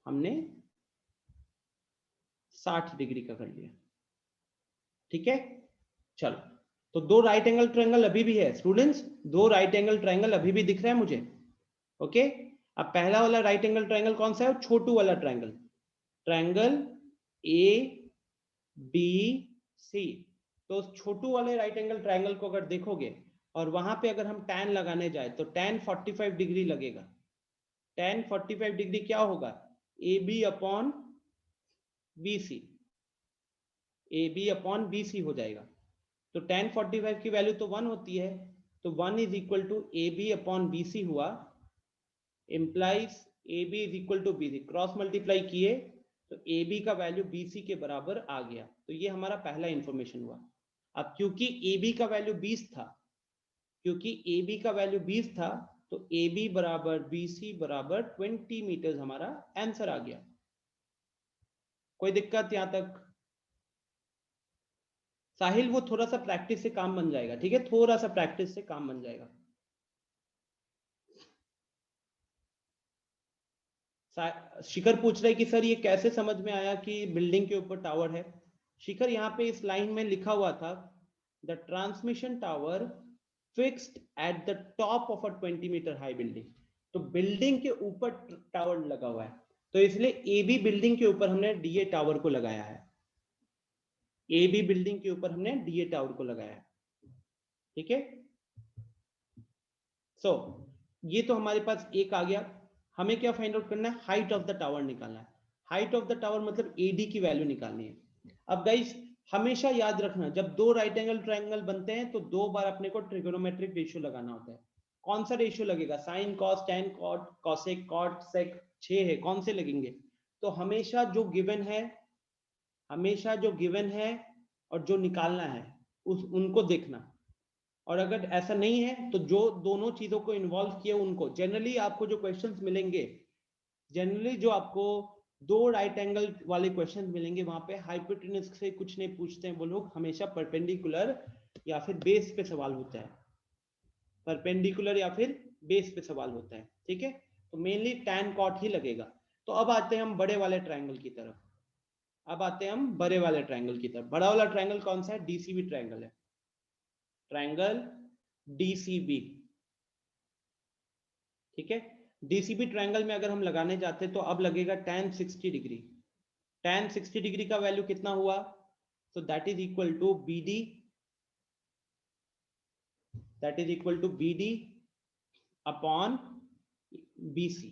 Speaker 1: हमने 60 डिग्री का कर लिया, ठीक है। चलो, तो दो राइट एंगल ट्रायंगल अभी भी है स्टूडेंट्स, दो राइट एंगल ट्रायंगल अभी भी दिख रहा है मुझे। ओके, अब पहला वाला राइट एंगल ट्रायंगल कौन सा है? छोटू वाला ट्रायंगल, ट्रायंगल ABC। तो छोटू वाले राइट एंगल ट्रायंगल को अगर देखोगे और वहां पे अगर हम tan लगाने जाए तो tan 45 डिग्री लगेगा। tan 45 डिग्री क्या होगा? AB upon BC, AB upon BC हो जाएगा। तो tan 45 की वैल्यू तो 1 होती है, तो 1 is equal to AB upon BC हुआ, implies AB is equal to BC। Cross multiply किए तो AB का वैल्यू BC के बराबर आ गया। तो ये हमारा पहला इंफॉर्मेशन हुआ। अब क्योंकि AB का वैल्यू 20 था, क्योंकि AB का वैल्यू 20 था तो AB बराबर BC बराबर 20 मीटर हमारा आंसर आ गया। कोई दिक्कत यहां तक? साहिल वो थोड़ा सा प्रैक्टिस से काम बन जाएगा, ठीक है, थोड़ा सा प्रैक्टिस से काम बन जाएगा। शिखर पूछ रहे कि सर ये कैसे समझ में आया कि बिल्डिंग के ऊपर टावर है? शिखर यहाँ पे इस लाइन में लिखा हुआ था the transmission tower fixed at the top of a 20-meter high building. तो बिल्डिंग के ऊपर टावर लगा हुआ है, तो इसलिए AB बिल्डिंग के ऊपर हमने DA टावर को लगाया है। AB बिल्डिंग के ऊपर हमने DA टावर को लगाया है, ठीक है। सो ये तो हमारे पास एक आ गया। हमें क्या फाइंड आउट करना है? हाइट ऑफ द टावर निकालना है। हाइट ऑफ द टावर मतलब AD की वैल्यू निकालनी है। अब गाइस हमेशा याद रखना, जब दो राइट एंगल ट्रायंगल बनते हैं तो दो बार अपने को ट्रिगोनोमेट्रिक रेशियो लगाना होता है। कौन सा रेशियो लगेगा? Sine cos tan cot cosec cot sec 6 है, कौन से लगेंगे? तो हमेशा जो गिवन है, हमेशा जो गिवन है और जो निकालना है उनको देखना। और अगर ऐसा नहीं है तो जो दोनों चीजों को इन्वॉल्व किए उनको, जनरली आपको जो क्वेश्चंस मिलेंगे, जनरली जो आपको दो राइट एंगल वाले क्वेश्चंस मिलेंगे वहां पे हाइपोटेन्यूज से कुछ नहीं पूछते हैं वो लोग, हमेशा परपेंडिकुलर या फिर बेस पे सवाल होता है, परपेंडिकुलर या फिर बेस पे सवाल होता है, ठीक है। तो मेनली टैन कॉट ही लगेगा। तो अब आते हैं हम बड़े वाले ट्रायंगल की तरफ। अब आते हैं हम बड़े वाले ट्रायंगल की तरफ। बड़ा वाला ट्रायंगल कौन सा है? DCB ट्रायंगल है, ट्रायंगल DCB। ठीक है। डीसीबी ट्रायंगल में अगर हम लगाने जाते तो अब लगेगा tan 60 डिग्री। tan 60 डिग्री का वैल्यू कितना हुआ? तो that is equal to BD, that is equal to BD upon BC।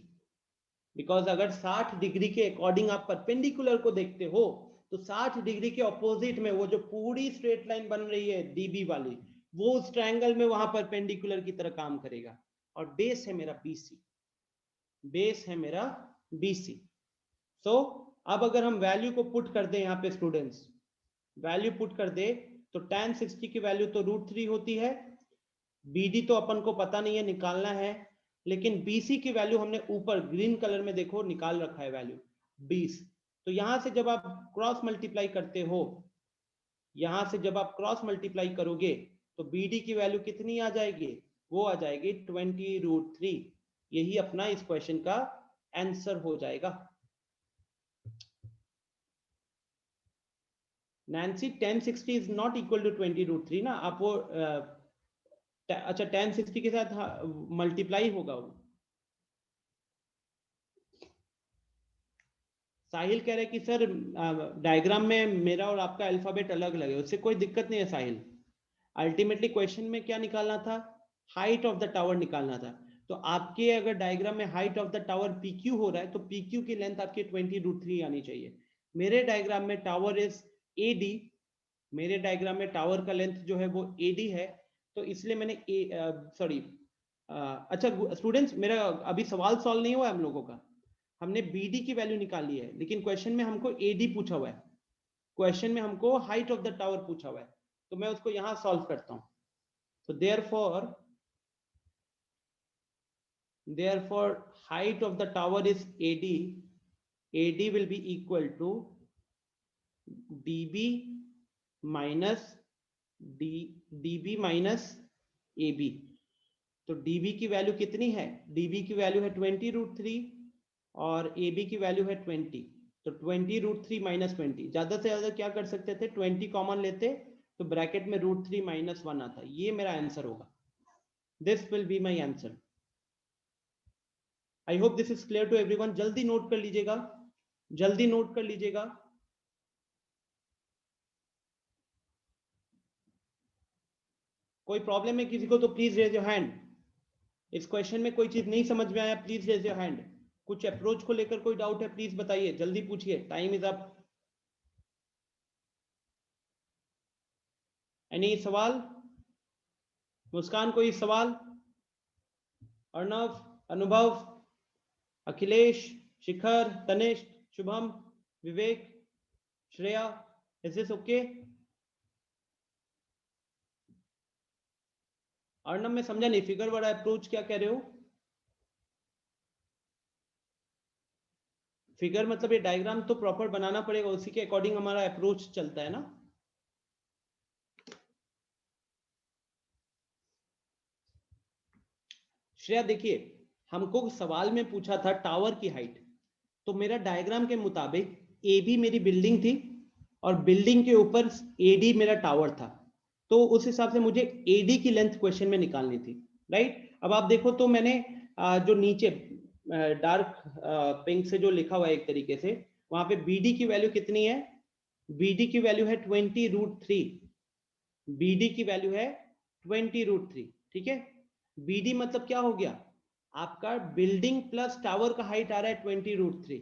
Speaker 1: Because अगर 60 डिग्री के अकॉर्डिंग आप परपेंडिकुलर को देखते हो तो 60 डिग्री के ऑपोजिट में वो जो पूरी स्ट्रेट लाइन बन रही है DB वाली, वो उस ट्रायंगल में वहां परपेंडिकुलर की तरह काम करेगा। और बेस है मेरा BC, बेस है मेरा BC। सो अब अगर हम वैल्यू को पुट कर दे यहाँ पे स्टूडेंट्स, वैल्यू पुट कर दे तो tan 60 की वैल्यू तो √3 होती है, BD तो अपन को पता नहीं है, निकालना है, लेकिन BC की वैल्यू हमने ऊपर ग्रीन कलर में देखो निकाल रखा है वैल्यू 20। तो यहां से जब आप क्रॉस मल्टीप्लाई करते हो, यहां से जब आप क्रॉस मल्टीप्लाई करोगे तो BD की वैल्यू कितनी आ जाएगी? वो आ जाएगी 20√3। यही अपना इस क्वेश्चन का आंसर हो जाएगा। Nancy tan 60 is not equal to 20√3 ना, आप वो अच्छा tan 60 के साथ मल्टीप्लाई होगा वो। साहिल कह रहे हैं कि सर डायग्राम में मेरा और आपका अल्फाबेट अलग अलग है, उससे कोई दिक्कत नहीं है साहिल। अल्टीमेटली क्वेश्चन में क्या निकालना था? हाइट ऑफ द टावर निकालना था। तो आपके अगर डायग्राम में height of the tower PQ हो रहा है तो PQ की लेंथ आपकी 20√3 आनी चाहिए। मेरे डायग्राम में टावर इज AD, मेरे डायग्राम में टावर का लेंथ जो है वो AD है, तो इसलिए मैंने सॉरी अच्छा स्टूडेंट्स, मेरा अभी सवाल सॉल्व नहीं हुआ हम लोगों का। हमने BD की वैल्यू निकाली है, लेकिन क्वेश्चन में हमको AD पूछा हुआ है, क्वेश्चन में हमको हाइट ऑफ द टावर पूछा हुआ है, तो मैं उसको यहां सॉल्व करता हूं। तो therefore height of the tower is AD will be equal to DB minus AB। तो DB की वैल्यू कितनी है? DB की वैल्यू है 20√3 और AB की वैल्यू है 20। तो 20√3 माइनस 20, ज्यादा से ज्यादा क्या कर सकते थे? 20 कॉमन लेते तो ब्रैकेट में √3 माइनस 1 आता। ये मेरा आंसर होगा। This will be my answer. I hope this is clear to everyone. जल्दी नोट कर लीजिएगा, जल्दी नोट कर लीजिएगा। कोई प्रॉब्लम है किसी को तो प्लीज रेज योर हैंड। इस क्वेश्चन में कोई चीज नहीं समझ में आया, प्लीज रेज योर हैंड। कुछ अप्रोच को लेकर कोई डाउट है प्लीज बताइए, जल्दी पूछिए, टाइम इज अप। एनी सवाल? मुस्कान कोई सवाल? Arnav, Anubhav, Akhilesh, Shikhar, Tanishk, Shubham, Vivek, Shreya, is this okay? Arnav में समझा नहीं, फिगर वाला अप्रोच क्या कह रहे हो? फिगर मतलब ये डायग्राम तो प्रॉपर बनाना पड़ेगा, उसी के अकॉर्डिंग हमारा अप्रोच चलता है ना। श्रेया देखिए, हमको सवाल में पूछा था टावर की हाइट, तो मेरा डायग्राम के मुताबिक AB मेरी बिल्डिंग थी और बिल्डिंग के ऊपर AD मेरा टावर था, तो उस हिसाब से मुझे AD की लेंथ क्वेश्चन में निकालनी थी, राइट। अब आप देखो तो मैंने जो नीचे डार्क पिंक से जो लिखा हुआ है एक तरीके से, वहां पे BD की वैल्यू कितनी है? BD की वैल्यू है 20√3। BD की वैल्यू है 20√3, ठीक है। BD मतलब क्या हो गया? आपका बिल्डिंग प्लस टावर का हाइट आ रहा है 20√3।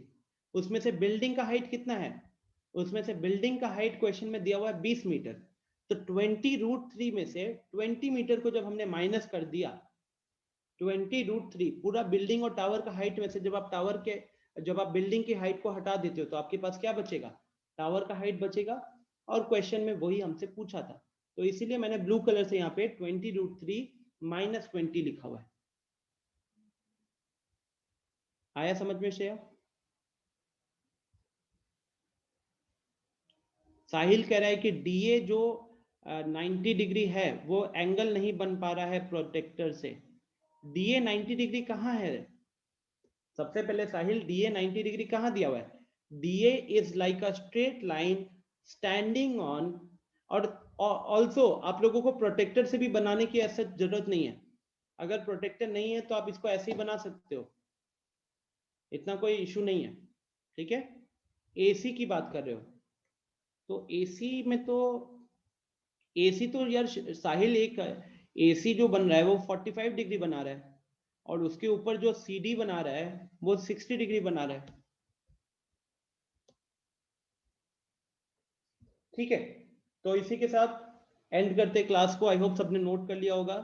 Speaker 1: उसमें से बिल्डिंग का हाइट कितना है? उसमें से बिल्डिंग का हाइट क्वेश्चन में दिया हुआ है 20 मीटर। तो 20√3 में से 20 मीटर को जब हमने माइनस कर दिया, 20√3 पूरा बिल्डिंग और टावर का हाइट में से जब आप बिल्डिंग की हाइट को हटा देते हो तो आपके पास क्या बचेगा? टावर का हाइट बचेगा। और क्वेश्चन में वही हमसे पूछा था, तो इसीलिए मैंने ब्लू कलर से यहाँ पे 20√3 माइनस 20 लिखा हुआ है। आया समझ में श्रेया? साहिल कह रहा है कि DA जो 90 डिग्री है वो एंगल नहीं बन पा रहा है प्रोटेक्टर से। DA 90 डिग्री कहाँ है? सबसे पहले साहिल, DA 90 डिग्री कहाँ दिया हुआ है? DA is like a straight line standing on, और ऑल्सो आप लोगों को प्रोटेक्टर से भी बनाने की ऐसा जरूरत नहीं है। अगर प्रोटेक्टर नहीं है तो आप इसको ऐसे ही बना सकते हो, इतना कोई इशू नहीं है, ठीक है। एसी की बात कर रहे हो तो एसी में तो, एसी तो यार साहिल, एक एसी जो बन रहा है वो 45 डिग्री बना रहा है और उसके ऊपर जो सीडी बना रहा है वो 60 डिग्री बना रहा है, ठीक है। तो इसी के साथ एंड करते क्लास को। आई होप सबने नोट कर लिया होगा।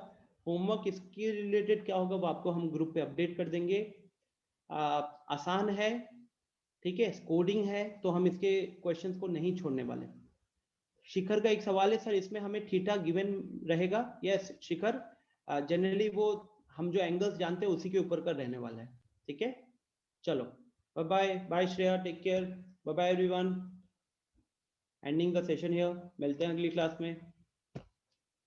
Speaker 1: होमवर्क इसके रिलेटेड क्या होगा वो आपको हम ग्रुप पे अपडेट कर देंगे। आसान है, ठीक है, कोडिंग है तो हम इसके क्वेश्चंस को नहीं छोड़ने वाले। शिखर का एक सवाल है सर, इसमें हमें थीटा गिवन रहेगा? यस शिखर, जनरली वो हम जो एंगल्स जानते हैं उसी के ऊपर का रहने वाला है, ठीक है। चलो bye bye, bye Shreya, take care, bye bye everyone, ending the session here, मिलते हैं अगली क्लास में।